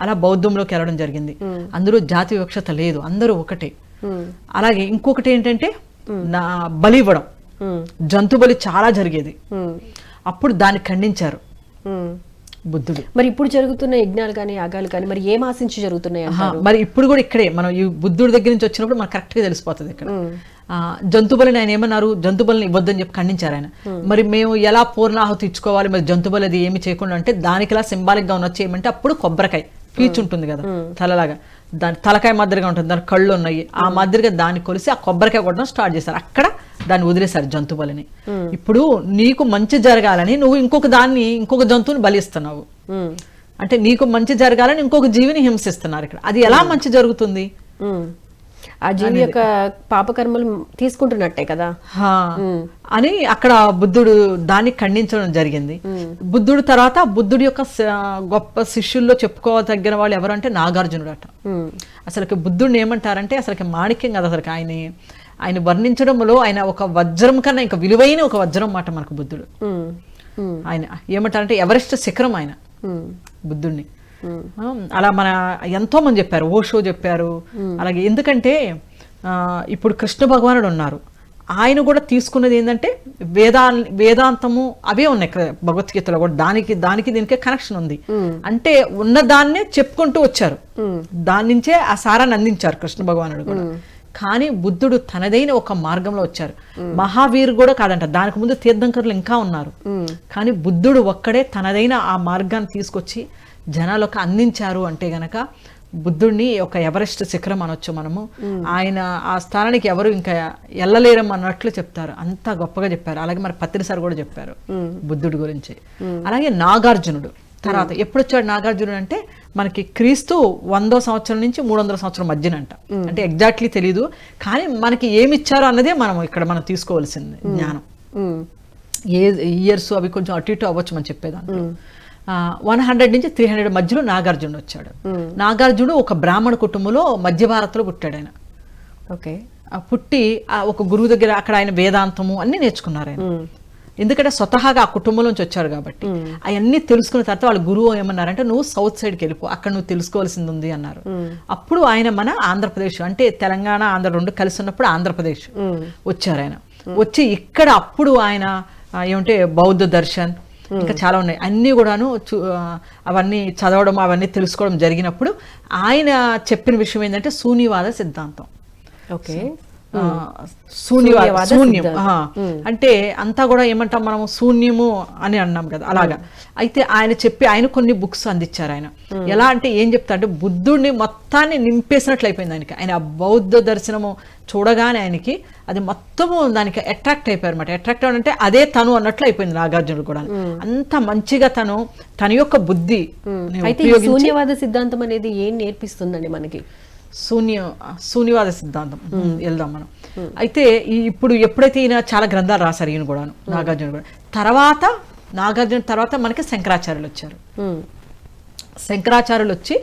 అలా బౌద్ధంలోకి వెళ్ళడం జరిగింది. అందులో జాతి వివక్షత లేదు, అందరూ ఒకటే. అలాగే ఇంకొకటి ఏంటంటే బలి ఇవ్వడం, జంతు బలి చాలా జరిగేది. అప్పుడు దాన్ని ఖండించారు బుద్ధుడు. మరి ఇప్పుడు జరుగుతున్న యజ్ఞాలు కానీ యాగాలు కానీ మరి ఏం ఆశించి జరుగుతున్నాయి? మరి ఇప్పుడు కూడా ఇక్కడే మనం ఈ బుద్ధుడి దగ్గర నుంచి వచ్చినప్పుడు మనకు కరెక్ట్ గా తెలిసిపోతుంది. ఇక్కడ జంతుబలిని ఆయన ఏమన్నారు, జంతుబలిని ఇవ్వద్దని చెప్పి ఖండించారు ఆయన. మరి మేము ఎలా పూర్ణాహుతి ఇచ్చుకోవాలి, మరి జంతుబలి అది ఏమి చేయకుండా అంటే దానికి ఇలా సింబాలిక్ గా ఉన్నది చేయమంటే అప్పుడు కొబ్బరికాయ పీచు ఉంటుంది కదా తలలాగా, దాని తలకాయ మాదిరిగా ఉంటుంది, దాని కళ్ళు ఉన్నాయి, ఆ మాదిరిగా దాన్ని కొలిసి ఆ కొబ్బరికాయ కొట్టడం స్టార్ట్ చేశారు. అక్కడ దాన్ని వదిలేశారు జంతుబలిని. ఇప్పుడు నీకు మంచి జరగాలని నువ్వు ఇంకొక జంతువుని బలిస్తున్నావు, అంటే నీకు మంచి జరగాలని ఇంకొక జీవిని హింసిస్తున్నారు. ఇక్కడ అది ఎలా మంచి జరుగుతుంది? ఆ జీవి యొక్క పాపకర్మలు తీసుకుంటున్నట్టే కదా అని అక్కడ బుద్ధుడు దాన్ని ఖండించడం జరిగింది. బుద్ధుడు తర్వాత బుద్ధుడి యొక్క గొప్ప శిష్యుల్లో చెప్పుకోదగిన వాళ్ళు ఎవరంటే నాగార్జునుడు అట. అసలుకి బుద్ధుడిని ఏమంటారంటే అసలుకి మాణిక్యం కదా. అసలుకి ఆయన వర్ణించడంలో ఆయన ఒక వజ్రం కన్నా ఇంకా విలువైన ఒక వజ్రం మాట మనకు బుద్ధుడు. ఆయన ఏమంటారంటే ఎవరెస్ట్ శిఖరం ఆయన బుద్ధుడిని. అలా మన ఎంతో మంది చెప్పారు, ఓషో చెప్పారు. అలాగే ఎందుకంటే ఇప్పుడు కృష్ణ భగవానుడు ఉన్నారు, ఆయన కూడా తీసుకున్నది ఏంటంటే వేదాంతము అవే ఉన్నాయి భగవద్గీతలో కూడా. దానికి దీనికే కనెక్షన్ ఉంది. అంటే ఉన్నదాన్నే చెప్పుకుంటూ వచ్చారు, దాని నుంచే ఆ సారాన్ని అందించారు కృష్ణ భగవానుడు కూడా. కానీ బుద్ధుడు తనదైన ఒక మార్గంలో వచ్చారు. మహావీరు కూడా కాదంట, దానికి ముందు తీర్థంకరులు ఇంకా ఉన్నారు. కానీ బుద్ధుడు ఒక్కడే తనదైన ఆ మార్గాన్ని తీసుకొచ్చి జనాలకు అందించారు. అంటే గనక బుద్ధుడిని ఒక ఎవరెస్ట్ శిఖరం అనొచ్చు మనము. ఆయన ఆ స్థానానికి ఎవరు ఇంకా వెళ్ళలేరం అన్నట్లు చెప్తారు, అంత గొప్పగా చెప్పారు. అలాగే మరి పత్రిసారి కూడా చెప్పారు బుద్ధుడి గురించి. అలాగే నాగార్జునుడు తర్వాత ఎప్పుడు వచ్చాడు నాగార్జునుడు అంటే మనకి క్రీస్తు 100వ సంవత్సరం నుంచి 300వ సంవత్సరం మధ్యనంట. అంటే ఎగ్జాక్ట్లీ తెలీదు, కానీ మనకి ఏమి ఇచ్చారో అన్నదే మనం తీసుకోవాల్సింది జ్ఞానం. ఏ ఇయర్స్ అవి కొంచెం అటు ఇటు అవ్వచ్చు మనం చెప్పేదాంట్లో. 100 నుంచి 300 మధ్యలో నాగార్జునుడు వచ్చాడు. నాగార్జునుడు ఒక బ్రాహ్మణ కుటుంబంలో మధ్య భారత్లో పుట్టాడు ఆయన. ఓకే, పుట్టి ఒక గురువు దగ్గర అక్కడ ఆయన వేదాంతము అన్ని నేర్చుకున్నారు ఆయన. ఎందుకంటే స్వతహాగా ఆ కుటుంబంలోంచి వచ్చారు కాబట్టి అవన్నీ తెలుసుకున్న తర్వాత వాళ్ళ గురువు ఏమన్నారంటే నువ్వు సౌత్ సైడ్కి వెళ్ళిపో, అక్కడ నువ్వు తెలుసుకోవాల్సింది ఉంది అన్నారు. అప్పుడు ఆయన మన ఆంధ్రప్రదేశ్, అంటే తెలంగాణ ఆంధ్ర రెండు కలిసి ఉన్నప్పుడు ఆంధ్రప్రదేశ్ వచ్చారు ఆయన. వచ్చి ఇక్కడ అప్పుడు ఆయన ఏమంటే బౌద్ధ దర్శన్ ఇంకా చాలా ఉన్నాయి అన్నీ కూడాను అవన్నీ చదవడం అవన్నీ తెలుసుకోవడం జరిగినప్పుడు ఆయన చెప్పిన విషయం ఏంటంటే శూన్యవాద సిద్ధాంతం. ఓకే, శూన్యవాద శూన్యం సిద్ధాంతం. అంటే అంతా కూడా ఏమంటాం మనం శూన్యము అని అన్నాం కదా అలాగా. అయితే ఆయన కొన్ని బుక్స్ అందించారు. ఆయన ఎలా అంటే ఏం చెప్తా అంటే బుద్ధుడిని మొత్తాన్ని నింపేసినట్లు అయిపోయింది ఆయనకి. ఆయన బౌద్ధ దర్శనము చూడగానే ఆయనకి అది మొత్తము దానికి అట్రాక్ట్ అయిపోయారు అనమాట. అట్రాక్ట్ అంటే అదే తను అన్నట్లు అయిపోయింది నాగార్జునుడు కూడా. అంత మంచిగా తన యొక్క బుద్ధి అయితే ఈ శూన్యవాద సిద్ధాంతం అనేది ఏం నేర్పిస్తుందండి మనకి? శూన్యవాద సిద్ధాంతం వెళ్దాం మనం. అయితే ఇప్పుడు ఎప్పుడైతే ఈయన చాలా గ్రంథాలు రాశారు ఈయన కూడాను, నాగార్జున కూడా. నాగార్జున తర్వాత మనకి శంకరాచార్యులు వచ్చారు. శంకరాచార్యులు వచ్చి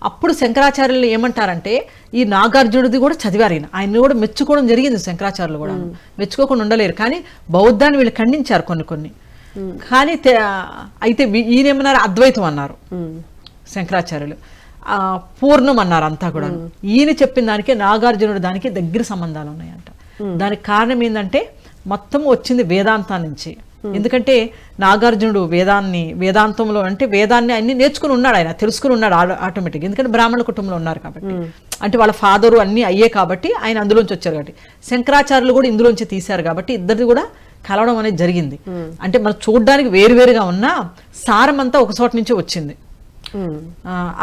అప్పుడు శంకరాచార్యులు ఏమంటారంటే ఈ నాగార్జునుడిది కూడా చదివారు. ఆయన కూడా మెచ్చుకోవడం జరిగింది. శంకరాచార్యులు కూడా మెచ్చుకోకుండా ఉండలేరు. కానీ బౌద్ధాన్ని వీళ్ళు ఖండించారు కొన్ని. కానీ అయితే ఈయన ఏమన్నారు, అద్వైతం అన్నారు శంకరాచార్యులు, పూర్ణం అన్నారు అంతా కూడా. ఈయన చెప్పిన దానికి నాగార్జునుడు దానికి దగ్గర సంబంధాలు ఉన్నాయంట. దానికి కారణం ఏంటంటే మొత్తం వచ్చింది వేదాంతం నుంచి. ఎందుకంటే నాగార్జునుడు వేదాంతంలో అంటే వేదాన్ని అన్ని నేర్చుకుని ఉన్నాడు, ఆయన తెలుసుకుని ఉన్నాడు ఆటోమేటిక్. ఎందుకంటే బ్రాహ్మణ కుటుంబంలో ఉన్నారు కాబట్టి, అంటే వాళ్ళ ఫాదరు అన్ని అయ్యే కాబట్టి ఆయన అందులోంచి వచ్చారు కాబట్టి. శంకరాచార్యులు కూడా ఇందులోంచి తీశారు కాబట్టి ఇద్దరిది కూడా కలవడం అనేది జరిగింది. అంటే మనం చూడడానికి వేరువేరుగా ఉన్నా సారం అంతా ఒక చోట నుంచి వచ్చింది.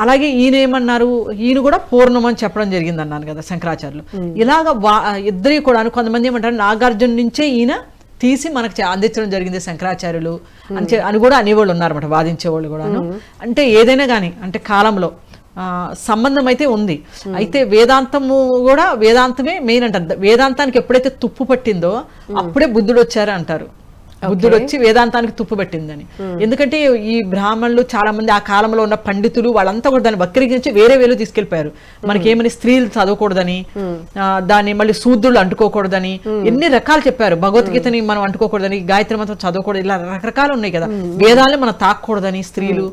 అలాగే ఈయన ఏమన్నారు, ఈయన కూడా పూర్ణం అని చెప్పడం జరిగింది అన్నాను కదా శంకరాచార్యులు. ఇలాగ ఇద్దరి కూడా కొంతమంది ఏమంటారు నాగార్జున నుంచే ఈయన తీసి మనకు అందించడం జరిగింది శంకరాచార్యులు అని కూడా అనేవాళ్ళు ఉన్నారన్నమాట, వాదించేవాళ్ళు కూడాను. అంటే ఏదైనా కానీ అంటే కాలంలో సంబంధం అయితే ఉంది. అయితే వేదాంతమే మెయిన్ అంటారు. వేదాంతానికి ఎప్పుడైతే తుప్పు పట్టిందో అప్పుడే బుద్ధుడు వచ్చారు అంటారు. బుద్ధుడు వచ్చి వేదాంతానికి తుప్పు పెట్టిందని. ఎందుకంటే ఈ బ్రాహ్మణులు చాలా మంది ఆ కాలంలో ఉన్న పండితులు వాళ్ళంతా కూడా దాన్ని వక్రీకరించి వేరే వేలు తీసుకెళ్లిపోయారు. మనకేమని స్త్రీలు చదవకూడదని, దాన్ని మళ్ళీ శూద్రులు అంటుకోకూడదని ఎన్ని రకాలు చెప్పారు. భగవద్గీతని మనం అంటుకోకూడదని, గాయత్రి మంత్రం చదవకూడదు, ఇలా రకరకాలు ఉన్నాయి కదా. వేదాలని మనం తాకూడదని స్త్రీలు,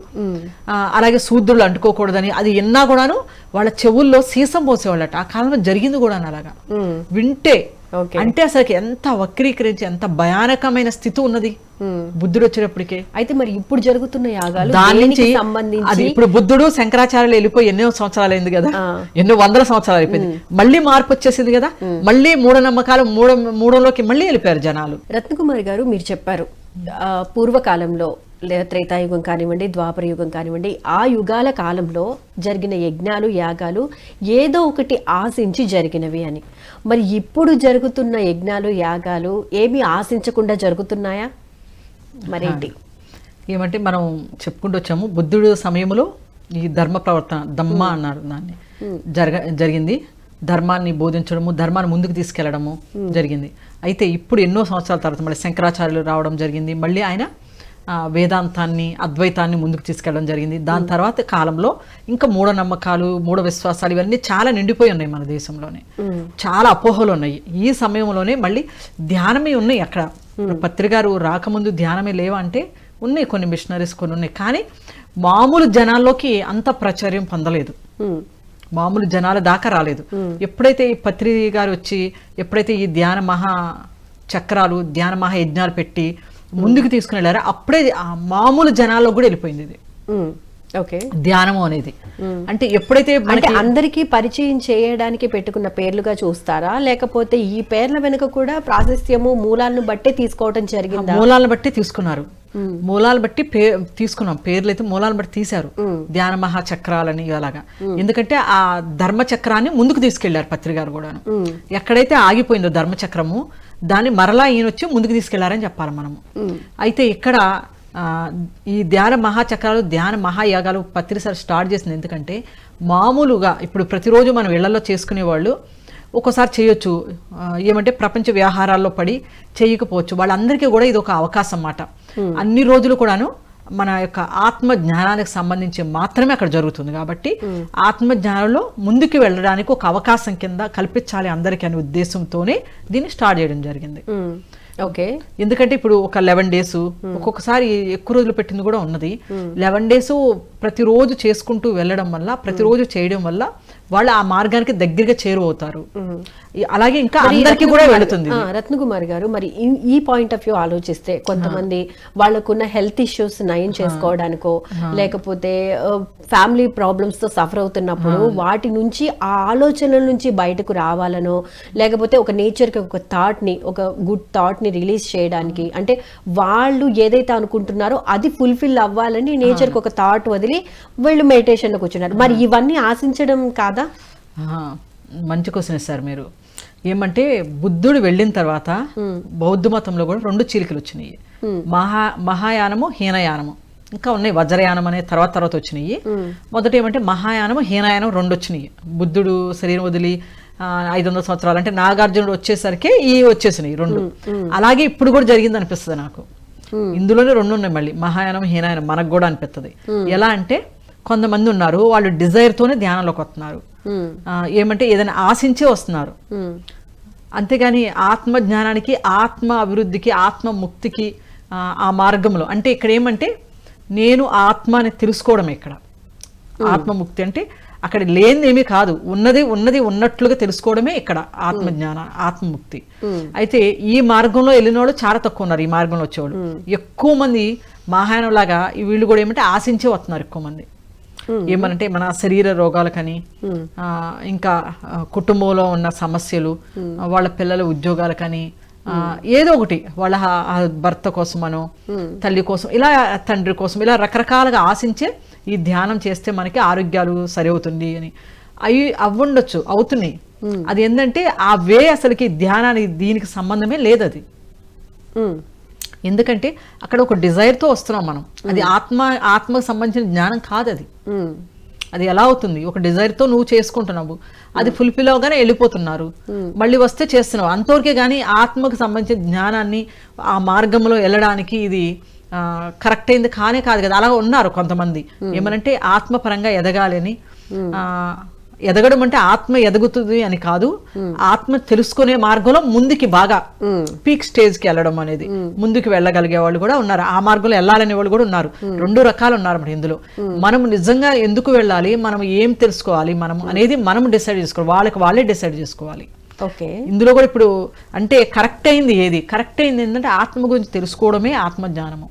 అలాగే శూద్రులు అంటుకోకూడదని అది ఎన్నా కూడాను వాళ్ళ చెవుల్లో సీసం పోసేవాళ్ళట. ఆ కాలంలో జరిగింది కూడా అలాగా వింటే. అంటే అసలు ఎంత వక్రీకరించి ఎంత భయానకమైన స్థితి ఉన్నది బుద్ధుడు వచ్చేటప్పటికే. అయితే మరి ఇప్పుడు జరుగుతున్న యాగాలు దాని నుంచి సంబంధించి అది ఇప్పుడు బుద్ధుడు శంకరాచార్యులు వెళ్ళిపోయి ఎన్నో సంవత్సరాలు అయింది కదా, ఎన్నో వందల సంవత్సరాలు అయిపోయింది. మళ్ళీ మార్పు వచ్చేసింది కదా, మళ్ళీ మూఢనమ్మకాలు మూఢంలోకి మళ్ళీ వెళ్ళిపోయారు జనాలు. రత్నకుమారి గారు మీరు చెప్పారు పూర్వకాలంలో త్రేతాయుగం కానివ్వండి, ద్వాపర యుగం కానివ్వండి, ఆ యుగాల కాలంలో జరిగిన యజ్ఞాలు యాగాలు ఏదో ఒకటి ఆశించి జరిగినవి అని. మరి ఇప్పుడు జరుగుతున్న యజ్ఞాలు యాగాలు ఏమీ ఆశించకుండా జరుగుతున్నాయా? మరేంటి ఏమంటే మనం చెప్పుకుంటూ వచ్చాము, బుద్ధుడు సమయంలో ఈ ధర్మ ప్రవర్తన దమ్మ అన్నారు దాన్ని జరిగింది. ధర్మాన్ని బోధించడము, ధర్మాన్ని ముందుకు తీసుకెళ్లడము జరిగింది. అయితే ఇప్పుడు ఎన్నో సంవత్సరాల తర్వాత మళ్ళీ శంకరాచార్యులు రావడం జరిగింది. మళ్ళీ ఆయన వేదాంతాన్ని అద్వైతాన్ని ముందుకు తీసుకెళ్ళడం జరిగింది. దాని తర్వాత కాలంలో ఇంకా మూఢనమ్మకాలు మూఢ విశ్వాసాలు ఇవన్నీ చాలా నిండిపోయి ఉన్నాయి మన దేశంలోనే. చాలా అపోహలు ఉన్నాయి. ఈ సమయంలోనే మళ్ళీ ధ్యానమే ఉన్నాయి. అక్కడ పత్రికారు రాకముందు ధ్యానమే లేవా అంటే ఉన్నాయి, కొన్ని మిషనరీస్ కొన్ని ఉన్నాయి. కానీ మామూలు జనాల్లోకి అంత ప్రాచుర్యం పొందలేదు, మామూలు జనాల దాకా రాలేదు. ఎప్పుడైతే ఈ పత్రి గారు వచ్చి ఎప్పుడైతే ఈ ధ్యాన మహా చక్రాలు ధ్యాన మహా యజ్ఞాలు పెట్టి ముందుకు తీసుకుని వెళ్ళారా అప్పుడే మామూలు జనాల్లో కూడా వెళ్ళిపోయింది ఇది. ఓకే, ధ్యానము అనేది అంటే ఎప్పుడైతే అంటే అందరికీ పరిచయం చేయడానికి పెట్టుకున్న పేర్లుగా చూస్తారా, లేకపోతే ఈ పేర్ల వెనుక కూడా ప్రాశస్త్యము మూలాలను బట్టి తీసుకోవడం జరిగింది? మూలాలను బట్టి తీసుకున్నారు, మూలాలు బట్టి తీసుకున్నాం. పేర్లు అయితే మూలాలను బట్టి తీశారు, ధ్యాన మహాచక్రాలని అలాగా. ఎందుకంటే ఆ ధర్మచక్రాన్ని ముందుకు తీసుకెళ్లారు పత్రికారు కూడాను. ఎక్కడైతే ఆగిపోయిందో ధర్మచక్రము దాన్ని మరలా ఈయన వచ్చి ముందుకు తీసుకెళ్లారని చెప్పాలి మనము. అయితే ఇక్కడ ఈ ధ్యాన మహాచక్రాలు ధ్యాన మహాయాగాలు పత్రిసారి స్టార్ట్ చేసింది. ఎందుకంటే మామూలుగా ఇప్పుడు ప్రతిరోజు మనం ఇళ్లలో చేసుకునేవాళ్ళు ఒక్కోసారి చేయొచ్చు, ఏమంటే ప్రపంచ వ్యవహారాల్లో పడి చేయకపోవచ్చు. వాళ్ళందరికీ కూడా ఇది ఒక అవకాశం అన్నమాట. అన్ని రోజులు కూడాను మన యొక్క ఆత్మ జ్ఞానానికి సంబంధించి మాత్రమే అక్కడ జరుగుతుంది కాబట్టి ఆత్మ జ్ఞానంలో ముందుకు వెళ్ళడానికి ఒక అవకాశం కింద కల్పించాలి అందరికీ అనే ఉద్దేశంతోనే దీన్ని స్టార్ట్ చేయడం జరిగింది. ఓకే, ఎందుకంటే ఇప్పుడు ఒక 11 days ఒక్కొక్కసారి ఎక్కువ రోజులు పెట్టింది కూడా ఉన్నది. 11 days ప్రతిరోజు చేసుకుంటూ వెళ్ళడం వల్ల, ప్రతిరోజు చేయడం వల్ల వాళ్ళు ఆ మార్గానికి దగ్గరగా చేరువవుతారు. అలాగే ఇంకా అందరికీ కూడా వెళుతుంది. రత్నకుమార్ గారు, మరి ఈ పాయింట్ ఆఫ్ వ్యూ ఆలోచిస్తే కొంతమంది వాళ్ళకున్న హెల్త్ ఇష్యూస్ నయం చేసుకోవడానికో లేకపోతే ఫ్యామిలీ ప్రాబ్లమ్స్ తో సఫర్ అవుతున్నప్పుడు వాటి నుంచి ఆ ఆలోచనల నుంచి బయటకు రావాలనో లేకపోతే ఒక నేచర్ కి ఒక థాట్ ని, ఒక గుడ్ థాట్ ని రిలీజ్ చేయడానికి, అంటే వాళ్ళు ఏదైతే అనుకుంటున్నారో అది ఫుల్ఫిల్ అవ్వాలని నేచర్ కి ఒక థాట్ వదిలి వీళ్ళు మెడిటేషన్ లో కూర్చున్నారు. మరి ఇవన్నీ ఆశించడం కాదా? మంచి క్వశ్చన్ ఇస్తారు మీరు. ఏమంటే బుద్ధుడు వెళ్ళిన తర్వాత బౌద్ధ మతంలో కూడా 2 చీలికలు వచ్చినాయి. మహాయానము, హీనయానము, ఇంకా ఉన్నాయి వజ్రయానం అనే తర్వాత వచ్చినాయి. మొదట ఏమంటే మహాయానము, హీనయానం 2 వచ్చినాయి. బుద్ధుడు శరీరం వదిలి 500 సంవత్సరాలు అంటే నాగార్జునుడు వచ్చేసరికి వచ్చేసినాయి 2. అలాగే ఇప్పుడు కూడా జరిగింది అనిపిస్తుంది నాకు. ఇందులోనే 2 ఉన్నాయి మళ్ళీ, మహాయానం, హీనయానం మనకు కూడా అనిపిస్తుంది. ఎలా అంటే కొంతమంది ఉన్నారు వాళ్ళు డిజైర్ తోనే ధ్యానంలోకి వస్తున్నారు. ఏమంటే ఏదైనా ఆశించే వస్తున్నారు. అంతేగాని ఆత్మ జ్ఞానానికి, ఆత్మ అభివృద్ధికి, ఆత్మ ముక్తికి ఆ మార్గంలో అంటే ఇక్కడ ఏమంటే నేను ఆత్మ అని తెలుసుకోవడం. ఇక్కడ ఆత్మముక్తి అంటే అక్కడ లేనిదేమీ కాదు, ఉన్నది ఉన్నట్లుగా తెలుసుకోవడమే ఇక్కడ ఆత్మజ్ఞాన, ఆత్మముక్తి. అయితే ఈ మార్గంలో వెళ్ళిన వాళ్ళు చాలా తక్కువ ఉన్నారు. ఈ మార్గంలో వచ్చేవాళ్ళు ఎక్కువ మంది మహాయానం లాగా వీళ్ళు కూడా ఏమంటే ఆశించే వస్తున్నారు ఎక్కువ మంది. ఏమనంటే మన శరీర రోగాలకని, ఇంకా కుటుంబంలో ఉన్న సమస్యలు, వాళ్ళ పిల్లల ఉద్యోగాలకని, ఏదో ఒకటి వాళ్ళ భర్త కోసమనో తల్లి కోసం, ఇలా తండ్రి కోసం, ఇలా రకరకాలుగా ఆశించే ఈ ధ్యానం చేస్తే మనకి ఆరోగ్యాలు సరి అవుతుంది అని అవ్వండొచ్చు, అవుతున్నాయి. అది ఏంటంటే ఆ వే అసలుకి ధ్యానానికి దీనికి సంబంధమే లేదు. అది ఎందుకంటే అక్కడ ఒక డిజైర్తో వస్తున్నాం మనం. అది ఆత్మకు సంబంధించిన జ్ఞానం కాదు. అది ఎలా అవుతుంది? ఒక డిజైర్తో నువ్వు చేసుకుంటున్నావు, అది ఫుల్ఫిల్ అవగానే వెళ్ళిపోతున్నారు, మళ్ళీ వస్తే చేస్తున్నావు అంతవరకే. కానీ ఆత్మకు సంబంధించిన జ్ఞానాన్ని ఆ మార్గంలో వెళ్ళడానికి ఇది కరెక్ట్ అయింది కానే కాదు కదా. అలా ఉన్నారు కొంతమంది. ఏమనంటే ఆత్మపరంగా ఎదగాలని, ఎదగడం అంటే ఆత్మ ఎదుగుతుంది అని కాదు, ఆత్మ తెలుసుకునే మార్గంలో ముందుకి బాగా పీక్ స్టేజ్కి వెళ్ళడం అనేది, ముందుకు వెళ్ళగలిగే వాళ్ళు కూడా ఉన్నారు. ఆ మార్గంలో వెళ్ళాలనే వాళ్ళు కూడా ఉన్నారు. 2 రకాలు ఉన్నారు మరి ఇందులో. మనం నిజంగా ఎందుకు వెళ్ళాలి, మనం ఏం తెలుసుకోవాలి మనం అనేది మనం డిసైడ్ చేసుకోవాలి, వాళ్ళే డిసైడ్ చేసుకోవాలి. ఇందులో కూడా ఇప్పుడు అంటే కరెక్ట్ అయింది ఏది? కరెక్ట్ అయింది ఏంటంటే ఆత్మ గురించి తెలుసుకోవడమే ఆత్మజ్ఞానము.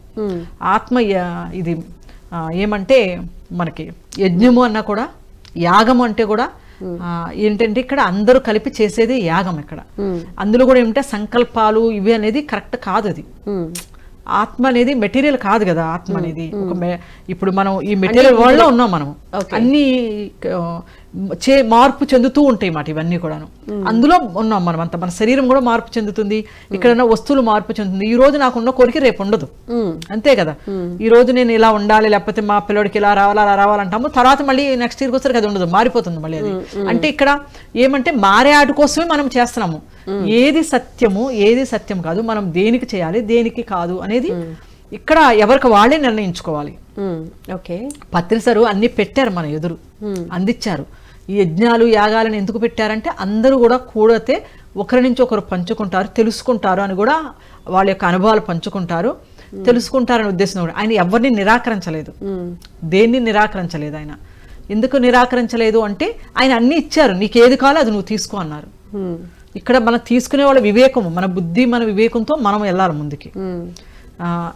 ఆత్మ ఇది ఏమంటే మనకి యజ్ఞము అన్నా కూడా, యాగం అంటే కూడా ఏంటంటే ఇక్కడ అందరూ కలిపి చేసేది యాగం. ఇక్కడ అందులో కూడా ఏమంటే సంకల్పాలు ఇవి అనేది కరెక్ట్ కాదు. అది ఆత్మ అనేది మెటీరియల్ కాదు కదా. ఆత్మ అనేది ఇప్పుడు మనం ఈ మెటీరియల్ వరల్డ్ లో ఉన్నాం. మనం అన్ని మార్పు చెందుతూ ఉంటాయి మాట ఇవన్నీ కూడాను. అందులో ఉన్నాం మనం అంతా. మన శరీరం కూడా మార్పు చెందుతుంది, ఇక్కడ వస్తువులు మార్పు చెందుతుంది. ఈ రోజు నాకున్న కోరిక రేపు ఉండదు, అంతే కదా. ఈ రోజు నేను ఇలా ఉండాలి, లేకపోతే మా పిల్లడికి ఇలా రావాలి అలా రావాలంటాము, తర్వాత మళ్ళీ నెక్స్ట్ ఇయర్కి వస్తారు అది ఉండదు, మారిపోతుంది మళ్ళీ అది. అంటే ఇక్కడ ఏమంటే మారే ఆట కోసమే మనం చేస్తున్నాము. ఏది సత్యము ఏది సత్యం కాదు, మనం దేనికి చేయాలి దేనికి కాదు అనేది ఇక్కడ ఎవరికి వాళ్ళే నిర్ణయించుకోవాలి. పత్రిసరు అన్ని పెట్టారు మన ఎదురు, అందించారు. ఈ యజ్ఞాలు యాగాలను ఎందుకు పెట్టారంటే అందరూ కూడా కూడితే ఒకరి నుంచి ఒకరు పంచుకుంటారు, తెలుసుకుంటారు అని కూడా వాళ్ళ యొక్క అనుభవాలు పంచుకుంటారు, తెలుసుకుంటారనే ఉద్దేశం కూడా. ఆయన ఎవరిని నిరాకరించలేదు, దేన్ని నిరాకరించలేదు. ఆయన ఎందుకు నిరాకరించలేదు అంటే ఆయన అన్ని ఇచ్చారు, నీకు ఏది కావాలో అది నువ్వు తీసుకో అన్నారు. ఇక్కడ మనం తీసుకునే వాళ్ళ వివేకము, మన బుద్ధి, మన వివేకంతో మనం వెళ్ళాలి ముందుకి.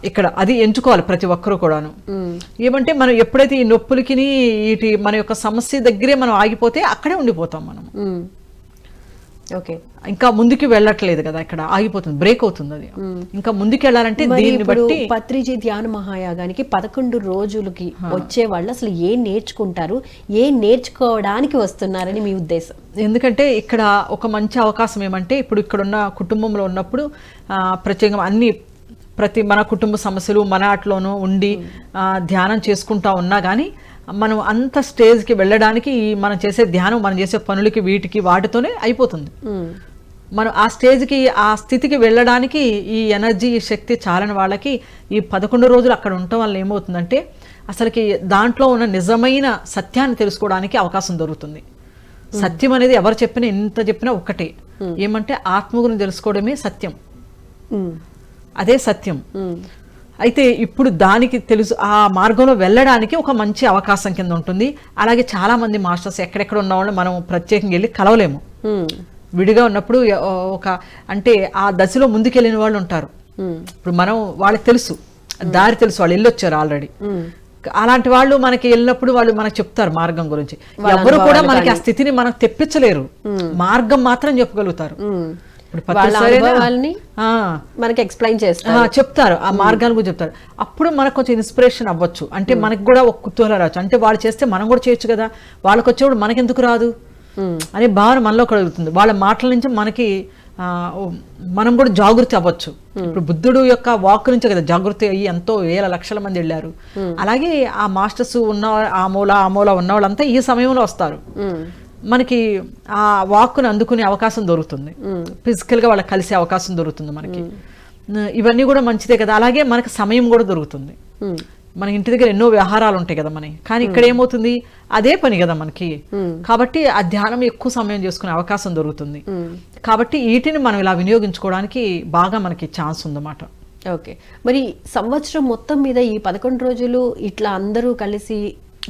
ఇక్కడ అది ఎంచుకోవాలి ప్రతి ఒక్కరు కూడాను. ఏమంటే మనం ఎప్పుడైతే ఈ నొప్పులకి వీటి మన యొక్క సమస్య దగ్గరే మనం ఆగిపోతే అక్కడే ఉండిపోతాం మనం. ఇంకా ముందుకు వెళ్ళట్లేదు కదా, ఇక్కడ ఆగిపోతుంది, బ్రేక్ అవుతుంది. అది ఇంకా ముందుకు వెళ్ళాలంటే దీన్ని బట్టి పత్రిజీ ధ్యాన మహాయాగానికి 11 రోజులకి వచ్చే వాళ్ళు అసలు ఏం నేర్చుకుంటారు, ఏం నేర్చుకోవడానికి వస్తున్నారని మీ ఉద్దేశం? ఎందుకంటే ఇక్కడ ఒక మంచి అవకాశం ఏమంటే ఇప్పుడు ఇక్కడ ఉన్న కుటుంబంలో ఉన్నప్పుడు ప్రత్యేకంగా మన కుటుంబ సమస్యలు మన ఆటలోనూ ఉండి ధ్యానం చేసుకుంటా ఉన్నా కానీ మనం అంత స్టేజ్కి వెళ్ళడానికి మనం చేసే ధ్యానం, మనం చేసే పనులకి వీటికి వాటితోనే అయిపోతుంది. మనం ఆ స్టేజ్కి, ఆ స్థితికి వెళ్ళడానికి ఈ ఎనర్జీ, ఈ శక్తి చాలని వాళ్ళకి ఈ 11 రోజులు అక్కడ ఉండటం వల్ల ఏమవుతుందంటే అసలుకి దాంట్లో ఉన్న నిజమైన సత్యాన్ని తెలుసుకోవడానికి అవకాశం దొరుకుతుంది. సత్యం అనేది ఎవరు చెప్పినా ఎంత చెప్పినా ఒక్కటే, ఏమంటే ఆత్మ గురించి తెలుసుకోవడమే సత్యం, అదే సత్యం. అయితే ఇప్పుడు దానికి తెలుసు ఆ మార్గంలో వెళ్ళడానికి ఒక మంచి అవకాశం కింద ఉంటుంది. అలాగే చాలా మంది మాస్టర్స్ ఎక్కడెక్కడ ఉన్న వాళ్ళు మనం ప్రత్యేకంగా వెళ్ళి కలవలేము. విడిగా ఉన్నప్పుడు ఒక అంటే ఆ దశలో ముందుకెళ్ళిన వాళ్ళు ఉంటారు. ఇప్పుడు మనం వాళ్ళకి తెలుసు దారి తెలుసు, వాళ్ళు వెళ్ళొచ్చారు ఆల్రెడీ. అలాంటి వాళ్ళు మనకి వెళ్ళినప్పుడు వాళ్ళు మనకు చెప్తారు మార్గం గురించి. ఎవరు కూడా మనకి ఆ స్థితిని మనకు తెప్పించలేరు, మార్గం మాత్రం చెప్పగలుగుతారు. మనకి ఎక్స్ప్లెయిన్ చేస్తారు, చెప్తారు ఆ మార్గాన్ని కూడా చెప్తారు. అప్పుడు మనకు కొంచెం ఇన్స్పిరేషన్ అవ్వచ్చు. అంటే మనకు కూడా ఒక కుతూహలం రావచ్చు, అంటే వాళ్ళు చేస్తే మనం కూడా చేయొచ్చు కదా, వాళ్ళకి వచ్చేప్పుడు మనకెందుకు రాదు అనే భావన మనలో కలుగుతుంది. వాళ్ళ మాటల నుంచి మనకి మనం కూడా జాగృతి అవ్వచ్చు. ఇప్పుడు బుద్ధుడు యొక్క వాక్ నుంచి కదా జాగృతి అయ్యి ఎంతో వేల లక్షల మంది వెళ్ళారు. అలాగే ఆ మాస్టర్స్ ఉన్న ఆ మూల ఉన్న వాళ్ళంతా ఈ సమయంలో వస్తారు. మనకి ఆ వాక్కును అందుకునే అవకాశం దొరుకుతుంది, ఫిజికల్గా వాళ్ళకి కలిసే అవకాశం దొరుకుతుంది మనకి. ఇవన్నీ కూడా మంచిదే కదా. అలాగే మనకి సమయం కూడా దొరుకుతుంది. మన ఇంటి దగ్గర ఎన్నో వ్యవహారాలు ఉంటాయి కదా మనకి, కానీ ఇక్కడ ఏమవుతుంది అదే పని కదా మనకి. కాబట్టి ఆ ధ్యానం ఎక్కువ సమయం చేసుకునే అవకాశం దొరుకుతుంది. కాబట్టి వీటిని మనం ఇలా వినియోగించుకోవడానికి బాగా మనకి ఛాన్స్ ఉందన్నమాట. ఓకే, మరి సంవత్సరం మొత్తం మీద ఈ 11 రోజులు ఇట్లా అందరూ కలిసి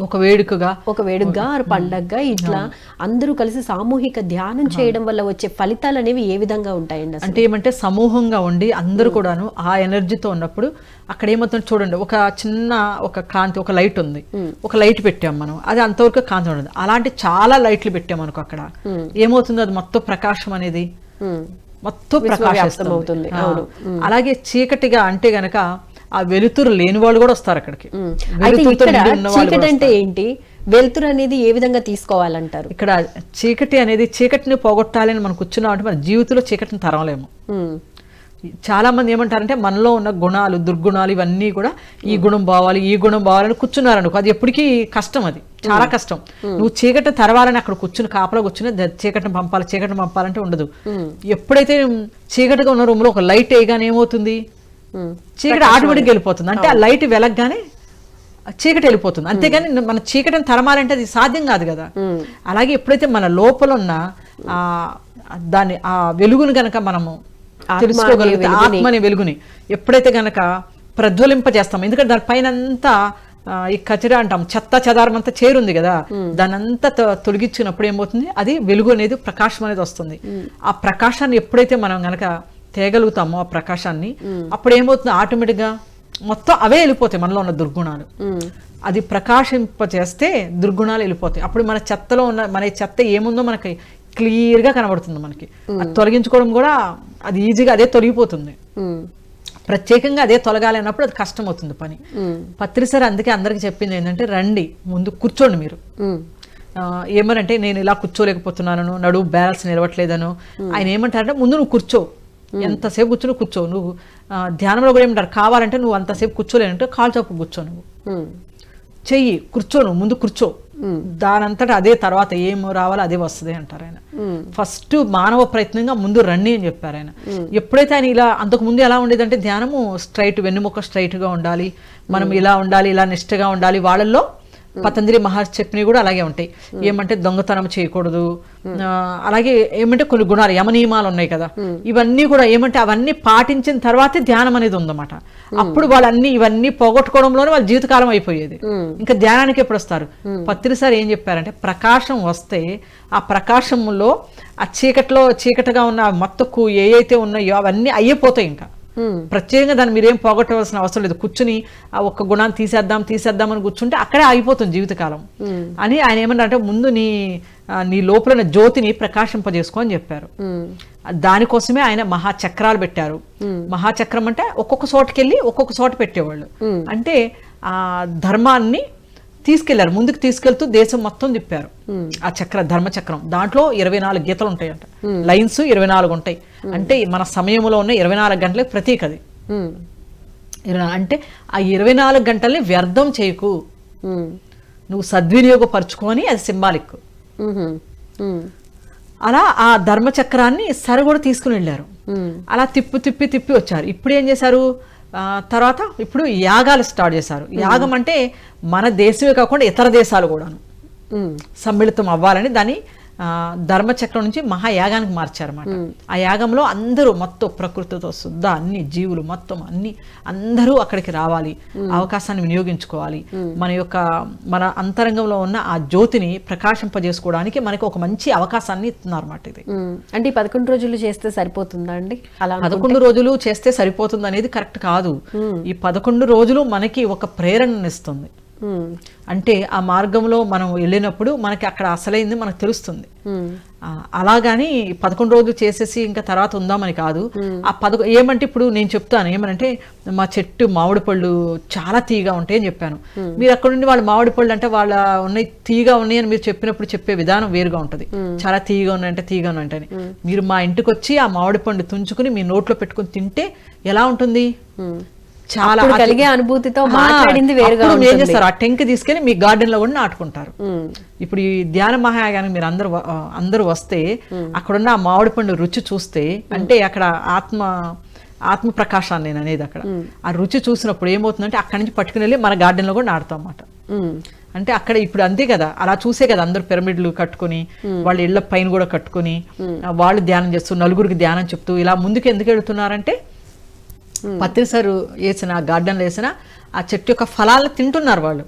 ఒక వేడుకగా పండగగా ఇట్లా అందరూ కలిసి సామూహిక ధ్యానం చేయడం వల్ల వచ్చే ఫలితాలు అనేవి ఏ విధంగా ఉంటాయండి? అంటే ఏమంటే సమూహంగా ఉండి అందరూ కూడాను ఆ ఎనర్జీతో ఉన్నప్పుడు అక్కడ ఏమవుతుంది చూడండి, ఒక చిన్న ఒక కాంతి, ఒక లైట్ ఉంది, ఒక లైట్ పెట్టాం మనం, అది అంతవరకు కాంతి ఉండదు. అలాంటి చాలా లైట్లు పెట్టాం అనుకో, అక్కడ ఏమవుతుంది అది మొత్తం ప్రకాశం అనేది మొత్తం ప్రకాశిస్తుంది. అలాగే చీకటిగా అంటే గనక ఆ వెలుతురు లేని వాళ్ళు కూడా వస్తారు అక్కడికి. చీకటి అంటే ఏంటి, వెలుతురు అనేది ఏ విధంగా తీసుకోవాలంటారు? ఇక్కడ చీకటి అనేది చీకటిని పోగొట్టాలని మనం కూర్చున్నాం అంటే మన జీవితంలో చీకటిని తరవలేము. చాలా మంది ఏమంటారంటే మనలో ఉన్న గుణాలు దుర్గుణాలు ఇవన్నీ కూడా ఈ గుణం బావాలి ఈ గుణం బావాలని కూర్చున్నారనుకో, అది ఎప్పటికీ కష్టం, అది చాలా కష్టం. నువ్వు చీకటిని తరవాలని అక్కడ కూర్చుని కాపలా కూర్చుని చీకటిని పంపాలంటే ఉండదు. ఎప్పుడైతే చీకటిగా ఉన్న రూమ్ లో ఒక లైట్ వేయగానే ఏమవుతుంది, చీకటి ఆటోమేటిక్ వెళ్ళిపోతుంది. అంటే ఆ లైట్ వెలగగానే చీకటి వెళ్ళిపోతుంది. అంతేగాని మన చీకటిని తరమాలంటే అది సాధ్యం కాదు కదా. అలాగే ఎప్పుడైతే మన లోపల ఉన్న దాన్ని ఆ వెలుగుని గనక మనము తెలుసుకోగలిగితే, ఆత్మ అనే వెలుగుని ఎప్పుడైతే గనక ప్రజ్వలింపజేస్తాం, ఎందుకంటే దాని పైన అంతా ఈ కచరా అంటాం, చెత్త చెదారం అంతా చేరుంది కదా, దాని అంతా తొలగించినప్పుడు ఏమవుతుంది, అది వెలుగు అనేది ప్రకాశం అనేది వస్తుంది. ఆ ప్రకాశాన్ని ఎప్పుడైతే మనం గనక తేగలుగుతామో ఆ ప్రకాశాన్ని, అప్పుడు ఏమవుతుంది ఆటోమేటిక్గా మొత్తం అవే వెళ్ళిపోతాయి మనలో ఉన్న దుర్గుణాలు. అది ప్రకాశింపజేస్తే దుర్గుణాలు వెళ్ళిపోతాయి. అప్పుడు మన చెత్తలో ఉన్న మన చెత్త ఏముందో మనకి క్లియర్గా కనబడుతుంది. మనకి అది తొలగించుకోవడం కూడా అది ఈజీగా అదే తొలగిపోతుంది. ప్రత్యేకంగా అదే తొలగాలి అన్నప్పుడు అది కష్టం అవుతుంది పని. పత్రి సార్ అందుకే అందరికి చెప్పింది ఏంటంటే, రండి ముందు కూర్చోండి మీరు. ఏమనంటే నేను ఇలా కూర్చోలేకపోతున్నాను, నడువు బ్యాలెన్స్ నిలవట్లేదను. ఆయన ఏమంటారంటే ముందు నువ్వు కూర్చో, ఎంతసేపు కూర్చో. నువ్వు ధ్యానంలో కూడా ఏమంటారు, కావాలంటే నువ్వు అంతసేపు కూర్చోలేనంటే కాలు చాపు కూర్చో, నువ్వు చెయ్యి కూర్చో, నువ్వు ముందు కూర్చో, దానంతటా అదే తర్వాత ఏం రావాలో అదే వస్తుంది అంటారు ఆయన. ఫస్ట్ మానవ ప్రయత్నంగా ముందు రండి అని చెప్పారు ఆయన. ఎప్పుడైతే ఆయన ఇలా, అంతకు ముందు ఎలా ఉండేదంటే ధ్యానము స్ట్రైట్, వెన్నుముక్క స్ట్రైట్ గా ఉండాలి, మనం ఇలా ఉండాలి, ఇలా నిష్ఠగా ఉండాలి. వాళ్ళల్లో పతంజలి మహర్షి చెప్పినవి కూడా అలాగే ఉంటాయి. ఏమంటే దొంగతనం చేయకూడదు, అలాగే ఏమంటే కొన్ని గుణాలు యమ నియమాలు ఉన్నాయి కదా, ఇవన్నీ కూడా ఏమంటే అవన్నీ పాటించిన తర్వాతే ధ్యానం అనేది ఉందన్నమాట. అప్పుడు వాళ్ళన్ని ఇవన్నీ పోగొట్టుకోవడంలోనే వాళ్ళ జీవితకాలం అయిపోయేది. ఇంకా ధ్యానానికి ఎప్పుడు వస్తారు? పత్రి సార్ ఏం చెప్పారంటే, ప్రకాశం వస్తే ఆ ప్రకాశంలో ఆ చీకటిగా ఉన్న మొత్తకు ఏ అయితే ఉన్నాయో అవన్నీ అయిపోతాయి. ఇంకా ప్రత్యేకంగా దాన్ని మీరేం పోగొట్టవలసిన అవసరం లేదు. కూర్చుని ఆ ఒక్క గుణాన్ని తీసేద్దామని కూర్చుంటే అక్కడే ఆగిపోతుంది జీవితకాలం అని ఆయన ఏమన్నారంటే, ముందు నీ లోపల జ్యోతిని ప్రకాశింపజేసుకో అని చెప్పారు. దానికోసమే ఆయన మహాచక్రాలు పెట్టారు. మహాచక్రం అంటే ఒక్కొక్క చోటుకెళ్ళి ఒక్కొక్క చోట పెట్టేవాళ్ళు. అంటే ఆ ధర్మాన్ని తీసుకెళ్లారు, ముందుకు తీసుకెళ్తూ దేశం మొత్తం తిప్పారు ఆ ధర్మచక్రం. దాంట్లో 24 గీతలు ఉంటాయంట, లైన్స్ 24 ఉంటాయి. అంటే మన సమయంలో ఉన్న 24 గంటలకు ప్రతీక అది. అంటే ఆ 24 గంటల్ని వ్యర్థం చేయకు, నువ్వు సద్వినియోగపరచుకొని, అది సింబాలిక్. అలా ఆ ధర్మచక్రాన్ని సరి కూడా తీసుకుని వెళ్ళారు. అలా తిప్పి వచ్చారు. ఇప్పుడు ఏం చేశారు తర్వాత, ఇప్పుడు యాగాలు స్టార్ట్ చేశారు. యాగం అంటే మన దేశమే కాకుండా ఇతర దేశాలు కూడాను సమ్మిళితం అవ్వాలని దాన్ని ధర్మచక్రం నుంచి మహాయాగానికి మార్చారన్నమాట. ఆ యాగంలో అందరూ మొత్తం ప్రకృతితో శుద్ధ అన్ని జీవులు మొత్తం అందరూ అక్కడికి రావాలి, అవకాశాన్ని వినియోగించుకోవాలి, మన అంతరంగంలో ఉన్న ఆ జ్యోతిని ప్రకాశింపజేసుకోవడానికి మనకి ఒక మంచి అవకాశాన్ని ఇస్తున్నారు అన్నమాట. ఇది అంటే 11 రోజులు చేస్తే సరిపోతుందా అండి? అలా 11 రోజులు చేస్తే సరిపోతుంది అనేది కరెక్ట్ కాదు. ఈ 11 రోజులు మనకి ఒక ప్రేరణనిస్తుంది. అంటే ఆ మార్గంలో మనం వెళ్ళినప్పుడు మనకి అక్కడ అసలైంది మనకు తెలుస్తుంది. అలాగాని 11 రోజులు చేసేసి ఇంకా తర్వాత ఉందామని కాదు. ఆ ఏమంటే ఇప్పుడు నేను చెప్తాను ఏమనంటే, మా చెట్టు మామిడి పళ్ళు చాలా తీగా ఉంటాయి అని చెప్పాను. మీరు అక్కడ నుండి వాళ్ళ మామిడి పళ్ళు అంటే వాళ్ళ ఉన్నాయి తీగా ఉన్నాయి అని మీరు చెప్పినప్పుడు చెప్పే విధానం వేరుగా ఉంటుంది. చాలా తీగా ఉన్నాయంటే తీగా ఉన్నాయంటే, మీరు మా ఇంటికి వచ్చి ఆ మామిడి పండు తుంచుకుని మీ నోట్లో పెట్టుకుని తింటే ఎలా ఉంటుంది? చాలా కలిగే అనుభూతితో మాట్లాడింది వేరుగా ఉంటుంది. ఏం చేస్తారు, ఆ టెంక్ తీసుకెళ్లి మీ గార్డెన్ లో కూడా నాటుకుంటారు. ఇప్పుడు ఈ ధ్యాన మహాయాగానికి మీరు అందరూ వస్తే అక్కడున్న ఆ మామిడి పండు రుచి చూస్తే, అంటే అక్కడ ఆత్మ ప్రకాశాన్ని నేను అనేది అక్కడ ఆ రుచి చూసినప్పుడు ఏమవుతుందంటే అక్కడి నుంచి పట్టుకుని వెళ్ళి మన గార్డెన్ లో కూడా నాటుతాం అన్నమాట. అంటే అక్కడ ఇప్పుడు అంతే కదా, అలా చూసే కదా అందరు పిరమిడ్లు కట్టుకుని వాళ్ళ ఇళ్ల పైన కూడా కట్టుకుని వాళ్ళు ధ్యానం చేస్తూ నలుగురికి ధ్యానం చెప్తూ ఇలా ముందుకు ఎందుకు వెళుతున్నారంటే, పత్రిసారు వేసిన గార్డెన్లో వేసిన ఆ చెట్టు యొక్క ఫలాలను తింటున్నారు వాళ్ళు.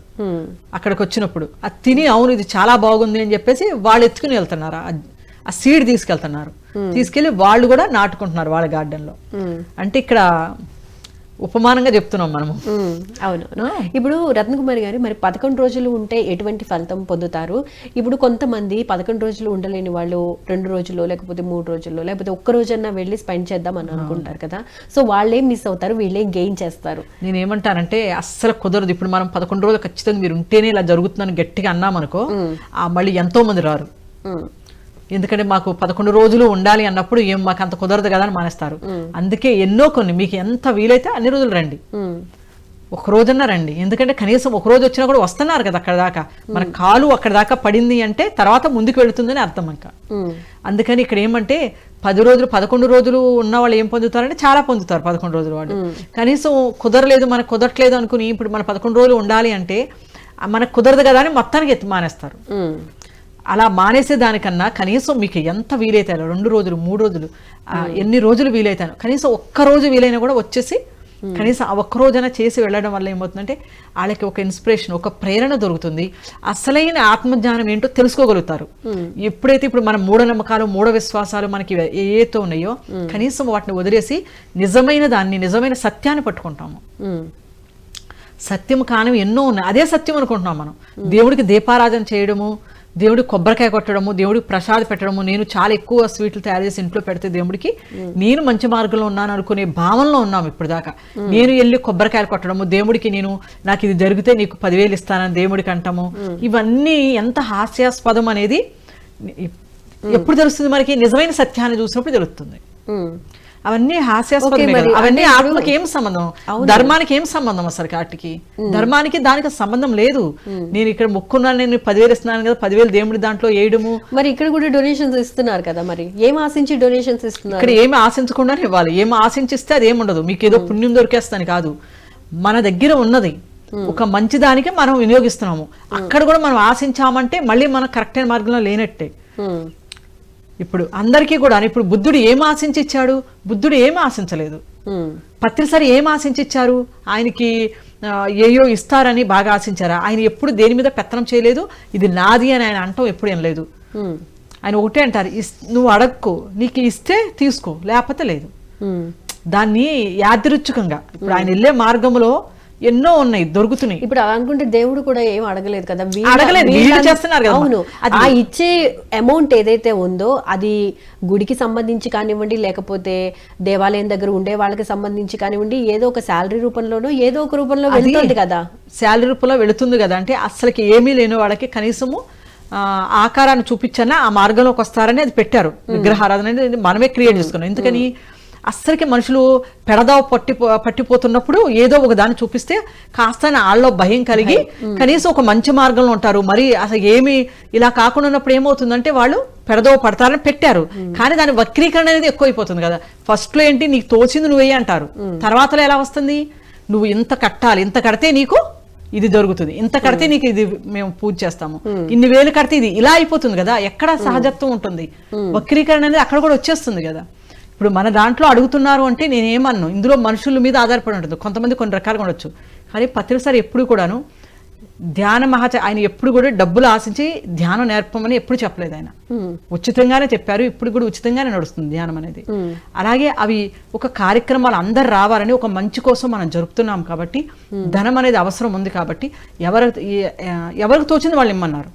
అక్కడికి వచ్చినప్పుడు అది తిని అవును ఇది చాలా బాగుంది అని చెప్పేసి వాళ్ళు ఎత్తుకుని వెళ్తున్నారు, ఆ సీడ్ తీసుకెళ్తున్నారు, తీసుకెళ్లి వాళ్ళు కూడా నాటుకుంటున్నారు వాళ్ళ గార్డెన్లో. అంటే ఇక్కడ ఉపమానంగా చెప్తున్నాం మనము. అవును. ఇప్పుడు రత్నకుమారి గారు, మరి 11 రోజులు ఉంటే ఎటువంటి ఫలితం పొందుతారు? ఇప్పుడు కొంతమంది 11 రోజులు ఉండలేని వాళ్ళు 2 రోజుల్లో లేకపోతే 3 రోజుల్లో లేకపోతే ఒక్క రోజన్నా వెళ్ళి స్పెండ్ చేద్దాం అని అనుకుంటారు కదా, సో వాళ్ళేం మిస్ అవుతారు, వీళ్ళేం గెయిన్ చేస్తారు? నేను ఏమంటానంటే అస్సలు కుదరదు. ఇప్పుడు మనం 11 రోజులు ఖచ్చితంగా మీరు ఉంటేనే ఇలా జరుగుతుందని గట్టిగా అన్నామనుకో, మళ్ళీ ఎంతో మంది రారు. ఎందుకంటే మాకు 11 రోజులు ఉండాలి అన్నప్పుడు ఏం మాకు అంత కుదరదు కదా అని మానేస్తారు. అందుకే కొన్ని మీకు ఎంత వీలైతే అన్ని రోజులు రండి, ఒక రోజన్నా రండి. ఎందుకంటే కనీసం ఒక రోజు వచ్చినా కూడా వస్తున్నారు కదా అక్కడ దాకా, మన కాలు అక్కడ దాకా పడింది అంటే తర్వాత ముందుకు వెళుతుందని అర్థం. ఇంకా అందుకని ఇక్కడ ఏమంటే 10 రోజులు 11 రోజులు ఉన్న వాళ్ళు ఏం పొందుతారంటే చాలా పొందుతారు 11 రోజులు వాళ్ళు. కనీసం కుదరలేదు మనకు కుదరట్లేదు అనుకుని ఇప్పుడు మన 11 రోజులు ఉండాలి అంటే మనకు కుదరదు కదా అని మొత్తానికి మానేస్తారు. అలా మానేసే దానికన్నా కనీసం మీకు ఎంత వీలైతే 2 రోజులు 3 రోజులు ఎన్ని రోజులు వీలైతాను కనీసం ఒక్క రోజు వీలైనా కూడా వచ్చేసి కనీసం ఆ ఒక్క రోజైనా చేసి వెళ్ళడం వల్ల ఏమవుతుందంటే వాళ్ళకి ఒక ఇన్స్పిరేషన్, ఒక ప్రేరణ దొరుకుతుంది. అసలైన ఆత్మజ్ఞానం ఏంటో తెలుసుకోగలుగుతారు. ఎప్పుడైతే ఇప్పుడు మన మూఢనమ్మకాలు మూఢ విశ్వాసాలు మనకి ఏతో ఉన్నాయో కనీసం వాటిని వదిలేసి నిజమైన సత్యాన్ని పట్టుకుంటాము. సత్యం కానివి ఎన్నో ఉన్నాయి, అదే సత్యం అనుకుంటున్నాం మనం. దేవుడికి దీపారాధన చేయడము, దేవుడికి కొబ్బరికాయ కొట్టడము, దేవుడికి ప్రసాద పెట్టడము, నేను చాలా ఎక్కువ స్వీట్లు తయారు చేసి ఇంట్లో పెడితే దేవుడికి నేను మంచి మార్గంలో ఉన్నాను అనుకునే భావనలో ఉన్నాము ఇప్పుడు దాకా. నేను వెళ్ళి కొబ్బరికాయలు కొట్టడము, దేవుడికి నాకు ఇది జరిగితే నీకు 10,000 ఇస్తానని దేవుడికి అంటాము. ఇవన్నీ ఎంత హాస్యాస్పదం అనేది ఎప్పుడు తెలుస్తుంది మనకి? నిజమైన సత్యాన్ని చూసినప్పుడు తెలుస్తుంది. అవన్నీ హాస్యాస్పదమే. అవన్నీ ఆత్మకి ఏం సంబంధం, ధర్మానికి ఏం సంబంధం? అసలు వాటికి ధర్మానికి దానికి సంబంధం లేదు. నేను ఇక్కడ మొక్కున్నాను, నేను 10,000 ఇస్తున్నాను కదా, 10,000 దేవుడి దాంట్లో వేయడము. మరి ఇక్కడ కూడా డొనేషన్స్ ఇస్తున్నారు కదా, మరి ఏం ఆశించి డొనేషన్స్ ఇస్తున్నారు? ఇక్కడ ఏమి ఆశించకుండానే ఇవ్వాలి. ఏం ఆశించిస్తే అది ఏముండదు, మీకు ఏదో పుణ్యం దొరికేస్తాను కాదు. మన దగ్గర ఉన్నది ఒక మంచి దానికి మనం వినియోగిస్తున్నాము. అక్కడ కూడా మనం ఆశించామంటే మళ్ళీ మనం కరెక్ట్ అయిన మార్గంలో లేనట్టే. ఇప్పుడు అందరికీ కూడా ఇప్పుడు బుద్ధుడు ఏం ఆశించి ఇచ్చాడు? బుద్ధుడు ఏం ఆశించలేదు. పత్రిసారి ఏం ఆశించి ఇచ్చారు? ఆయనకి ఏయో ఇస్తారని బాగా ఆశించారా? ఆయన ఎప్పుడు దేని మీద పెత్తనం చేయలేదు. ఇది నాది అని ఆయన అంటాం ఎప్పుడు ఏం లేదు. ఆయన ఒకటే అంటారు, నువ్వు అడక్కు, నీకు ఇస్తే తీసుకో, లేకపోతే లేదు. దాన్ని యాదృచ్ఛికంగా ఇప్పుడు ఆయన వెళ్ళే మార్గంలో ఎన్నో ఉన్నాయి, దొరుకుతున్నాయి. ఇప్పుడు అలా అనుకుంటే దేవుడు కూడా ఏం అడగలేదు కదా, చేస్తున్నారు కదా. అవును, ఆ ఇచ్చే అమౌంట్ ఏదైతే ఉందో అది గుడికి సంబంధించి కానివ్వండి, లేకపోతే దేవాలయం దగ్గర ఉండే వాళ్ళకి సంబంధించి కానివ్వండి, ఏదో ఒక శాలరీ రూపంలోనో ఏదో ఒక రూపంలో వెళ్తుంది కదా. శాలరీ రూపంలో వెళుతుంది కదా. అంటే అసలుకి ఏమీ లేని వాళ్ళకి కనీసము ఆకారాన్ని చూపించన్నా ఆ మార్గంలోకి వస్తారని అది పెట్టారు. విగ్రహారాధన అనేది మనమే క్రియేట్ చేసుకున్నాం. ఎందుకని అస్సలకి మనుషులు పెడదావ పట్టిపోతున్నప్పుడు ఏదో ఒక దాన్ని చూపిస్తే కాస్త వాళ్ళలో భయం కలిగి కనీసం ఒక మంచి మార్గంలో ఉంటారు. మరి అసలు ఏమి ఇలా కాకుండా ఉన్నప్పుడు ఏమవుతుందంటే వాళ్ళు పెడదవ పడతారని పెట్టారు, కానీ దాని వక్రీకరణ అనేది ఎక్కువైపోతుంది కదా. ఫస్ట్ లో ఏంటి, నీకు తోచింది నువ్వే అంటారు, తర్వాతలో ఎలా వస్తుంది, నువ్వు ఇంత కట్టాలి, ఇంత కడితే నీకు ఇది జరుగుతుంది, ఇంత కడితే నీకు ఇది మేము పూజ చేస్తాము, ఇన్ని వేలు కడితే ఇది, ఇలా అయిపోతుంది కదా. ఎక్కడ సహజత్వం ఉంటుంది? వక్రీకరణ అనేది అక్కడ కూడా వచ్చేస్తుంది కదా. ఇప్పుడు మన దాంట్లో అడుగుతున్నారు అంటే నేనేమన్ను, ఇందులో మనుషుల మీద ఆధారపడి ఉంటుంది. కొంతమంది కొన్ని రకాలుగా ఉండొచ్చు, కానీ పత్రిసారి ఎప్పుడు కూడాను ధ్యాన ఆయన ఎప్పుడు కూడా డబ్బులు ఆశించి ధ్యానం నేర్పమని ఎప్పుడు చెప్పలేదు. ఆయన ఉచితంగానే చెప్పారు, ఇప్పుడు కూడా ఉచితంగానే నడుస్తుంది ధ్యానం అనేది. అలాగే అవి ఒక కార్యక్రమాలు అందరు రావాలని ఒక మంచి కోసం మనం జరుపుతున్నాం కాబట్టి ధనం అనేది అవసరం ఉంది కాబట్టి ఎవరికి తోచింది వాళ్ళు ఇమ్మన్నారు.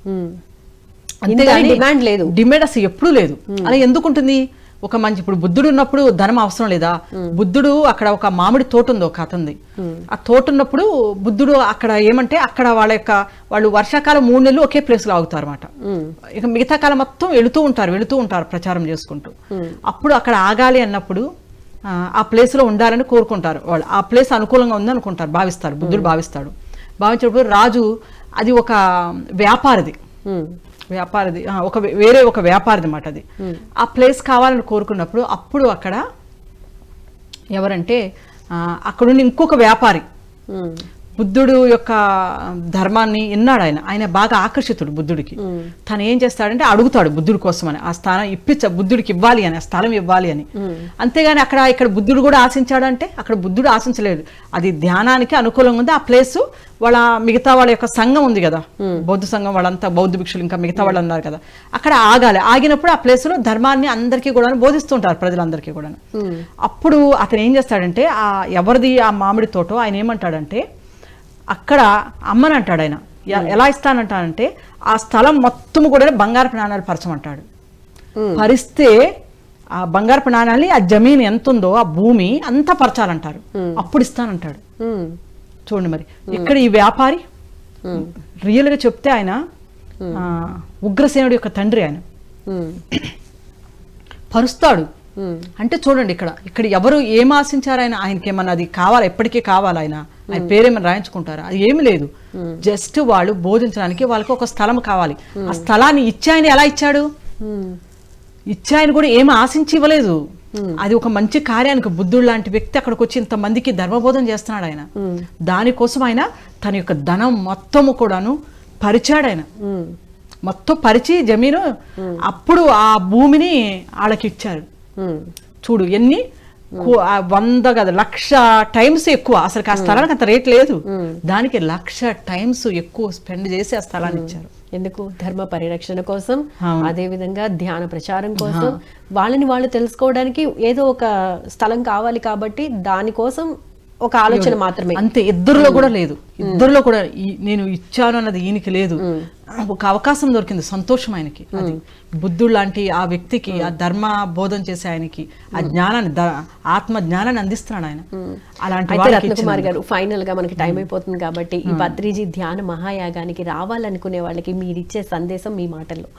అంతేగాని డిమాండ్ లేదు, డిమాండ్ అసలు ఎప్పుడూ లేదు. అలా ఎందుకుంటుంది? ఒక మంచి, ఇప్పుడు బుద్ధుడు ఉన్నప్పుడు ధనం అవసరం లేదా? బుద్ధుడు అక్కడ ఒక మామిడి తోట ఉంది ఒక అతనిది, ఆ తోట ఉన్నప్పుడు బుద్ధుడు అక్కడ ఏమంటే అక్కడ వాళ్ళు వర్షాకాలం 3 నెలలు ఒకే ప్లేస్ లో ఆగుతారు అనమాట. ఇక మిగతా కాలం మొత్తం వెళుతూ ఉంటారు ప్రచారం చేసుకుంటూ. అప్పుడు అక్కడ ఆగాలి అన్నప్పుడు ఆ ప్లేస్ లో ఉండాలని కోరుకుంటారు వాళ్ళు. ఆ ప్లేస్ అనుకూలంగా ఉంది అనుకుంటారు, భావిస్తారు, బుద్ధుడు భావిస్తాడు. భావించినప్పుడు రాజు, అది ఒక వ్యాపారిది వేరే ఒక వ్యాపారిది అన్నమాట అది. ఆ ప్లేస్ కావాలని కోరుకున్నప్పుడు అప్పుడు అక్కడ ఎవరంటే అక్కడున్న ఇంకొక వ్యాపారి బుద్ధుడు యొక్క ధర్మాన్ని విన్నాడు. ఆయన బాగా ఆకర్షితుడు బుద్ధుడికి. తను ఏం చేస్తాడంటే అడుగుతాడు బుద్ధుడి కోసమని, ఆ స్థానం బుద్ధుడికి ఇవ్వాలి అని, ఆ స్థలం ఇవ్వాలి అని. అంతేగాని ఇక్కడ బుద్ధుడు కూడా ఆశించాడంటే అక్కడ బుద్ధుడు ఆశించలేదు. అది ధ్యానానికి అనుకూలంగా ఉంది. ఆ ప్లేసు మిగతా వాళ్ళ యొక్క సంఘం ఉంది కదా, బౌద్ధ సంఘం, వాళ్ళంతా బౌద్ధ భిక్షులు ఇంకా మిగతా వాళ్ళు ఉన్నారు కదా, అక్కడ ఆగాలి. ఆగినప్పుడు ఆ ప్లేస్ లో ధర్మాన్ని అందరికీ కూడా బోధిస్తుంటారు, ప్రజలందరికీ కూడా. అప్పుడు అతను ఏం చేస్తాడంటే ఎవరిది ఆ మామిడి తోటో ఆయన ఏమంటాడంటే అక్కడ అమ్మని అంటాడు. ఆయన ఎలా ఇస్తానంటానంటే ఆ స్థలం మొత్తం కూడా బంగారపు నాణాలు పరచమంటాడు. పరిస్తే ఆ బంగారపు నాణాలని, ఆ జమీన్ ఎంత ఉందో ఆ భూమి అంతా పరచాలంటారు, అప్పుడు ఇస్తానంటాడు. చూడండి మరి ఇక్కడ ఈ వ్యాపారి రియల్ గా చెప్తే ఆయన ఉగ్రసేనుడి యొక్క తండ్రి, ఆయన పరుస్తాడు. అంటే చూడండి ఇక్కడ ఎవరు ఏం ఆశించారు? ఆయనకి ఏమన్నా అది కావాలా, ఎప్పటికీ కావాలా? ఆయన పేరేమన్నా రాయించుకుంటారా? అది ఏమి లేదు. జస్ట్ వాళ్ళు బోధించడానికి వాళ్ళకి ఒక స్థలం కావాలి. ఆ స్థలాన్ని ఇచ్చాయన ఎలా ఇచ్చాడు? ఇచ్చాయని కూడా ఏమి ఆశించి ఇవ్వలేదు. అది ఒక మంచి కార్యానికి బుద్ధుడు లాంటి వ్యక్తి అక్కడికి వచ్చి ఇంతమందికి ధర్మబోధన చేస్తున్నాడు. ఆయన దానికోసం ఆయన తన యొక్క ధనం మొత్తము కూడాను పరిచాడు. ఆయన మొత్తం పరిచి జమీను, అప్పుడు ఆ భూమిని వాళ్ళకి ఇచ్చారు. చూడు ఎన్ని 100 కదా 1,00,000 టైమ్స్ ఎక్కువ. అసలు ఆ స్థలానికి అంత రేట్ లేదు, దానికి 1,00,000 టైమ్స్ ఎక్కువ స్పెండ్ చేసి ఆ స్థలాన్ని ఇచ్చారు. ఎందుకు? ధర్మ పరిరక్షణ కోసం, అదే విధంగా ధ్యాన ప్రచారం కోసం, వాళ్ళని వాళ్ళు తెలుసుకోవడానికి ఏదో ఒక స్థలం కావాలి కాబట్టి దానికోసం ఒక ఆలోచన మాత్రమే, అంతే. ఇద్దరులో కూడా లేదు, ఇద్దరులో కూడా నేను ఇచ్చాను అన్నది ఈయనకి లేదు. ఒక అవకాశం దొరికింది, సంతోషం ఆయనకి. అది బుద్ధుడు లాంటి ఆ వ్యక్తికి, ఆ ధర్మ బోధన చేసే ఆయనకి ఆ జ్ఞానాన్ని, ఆత్మ జ్ఞానాన్ని అందిస్తున్నాడు ఆయన. అలాంటి రత్నకుమార్ గారు, ఫైనల్ గా మనకి టైం అయిపోతుంది కాబట్టి ఈ బద్రీజీ ధ్యాన మహాయాగానికి రావాలనుకునే వాళ్ళకి మీరిచ్చే సందేశం మీ మాటల్లో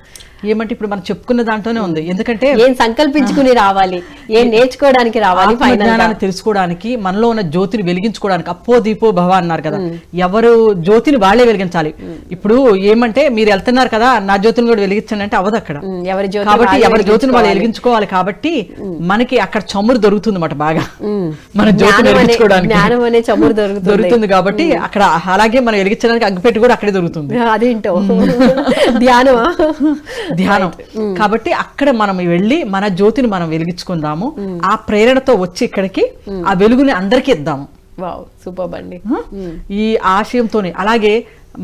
ఏమంటే ఇప్పుడు మనం చెప్పుకున్న దాంట్లోనే ఉంది. ఎందుకంటే ఏం సంకల్పించుకుని రావాలి, ఏం నేర్చుకోవడానికి రావాలి, జ్ఞానాన్ని తెలుసుకోవడానికి, మనలో ఉన్న జ్యోతిని వెలిగించుకోవడానికి. అప్పో దీపో భవ అన్నారు కదా, ఎవరు జ్యోతిని వాళ్ళే వెలిగించాలి. ఇప్పుడు ఏమంటే మీరు వెళ్తున్నారు కదా, నా జ్యోతిని కూడా వెలిగించండి అంటే అవదు అక్కడ. కాబట్టి ఎవరి జ్యోతిని వాళ్ళు వెలిగించుకోవాలి. కాబట్టి మనకి అక్కడ చమురు దొరుకుతుంది అన్నమాట బాగా, మన జ్యోతిని వెలిగించుకోవడానికి చమురు దొరుకుతుంది. కాబట్టి అక్కడ అలాగే మనం వెలిగించడానికి అగ్గిపెట్టి కూడా అక్కడే దొరుకుతుంది. అదేంటో ధ్యానం. కాబట్టి అక్కడ మనం వెళ్ళి మన జ్యోతిని మనం వెలిగించుకుందాము. ఆ ప్రేరణతో వచ్చి ఇక్కడికి ఆ వెలుగుని అందరికీ ఇద్దాము. సూపర్ అండి. ఈ ఆశయంతోనే అలాగే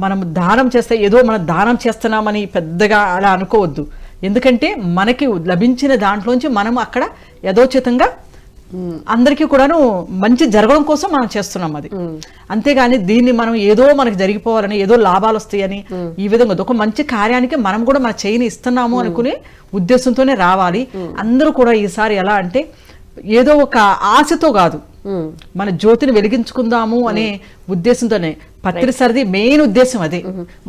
మనం దానం చేస్తే ఏదో మనం దానం చేస్తున్నామని పెద్దగా అలా అనుకోవద్దు. ఎందుకంటే మనకి లభించిన దాంట్లోంచి మనం అక్కడ యథోచితంగా అందరికీ కూడాను మంచి జరగడం కోసం మనం చేస్తున్నాం అది. అంతేగాని దీన్ని మనం ఏదో మనకి జరిగిపోవాలని, ఏదో లాభాలు వస్తాయని ఈ విధంగా ఒక మంచి కార్యానికి మనం కూడా మన చేయిని ఇస్తున్నాము అనుకునే ఉద్దేశంతోనే రావాలి. అందరూ కూడా ఈసారి ఎలా అంటే ఏదో ఒక ఆశతో కాదు, మన జ్యోతిని వెలిగించుకుందాము అనే ఉద్దేశంతోనే. పత్రిసారిది మెయిన్ ఉద్దేశం అదే,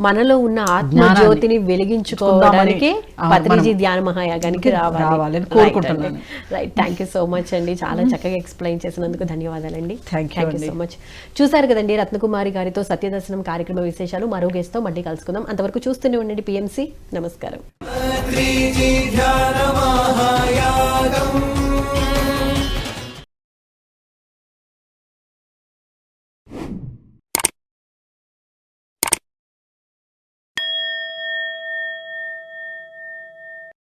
మనలో ఉన్న ఆత్మ జ్యోతిని వెలిగించుకోవడానికి పత్రిజీ ధ్యాన మహాయాగానికి రావాలని కోరుకుంటున్నాను. Right, thank you so much అండి. చాలా చక్కగా ఎక్స్ప్లెయిన్ చేసినందుకు ధన్యవాదాలండి. Thank you so much. చూసారు కదండి రత్నకుమారి గారితో సత్యదర్శనం కార్యక్రమ విశేషాలు. మరో గెస్ట్ తో మళ్ళీ కలుసుకుందాం. అంతవరకు చూస్తూనే ఉండండి PMC. నమస్కారం.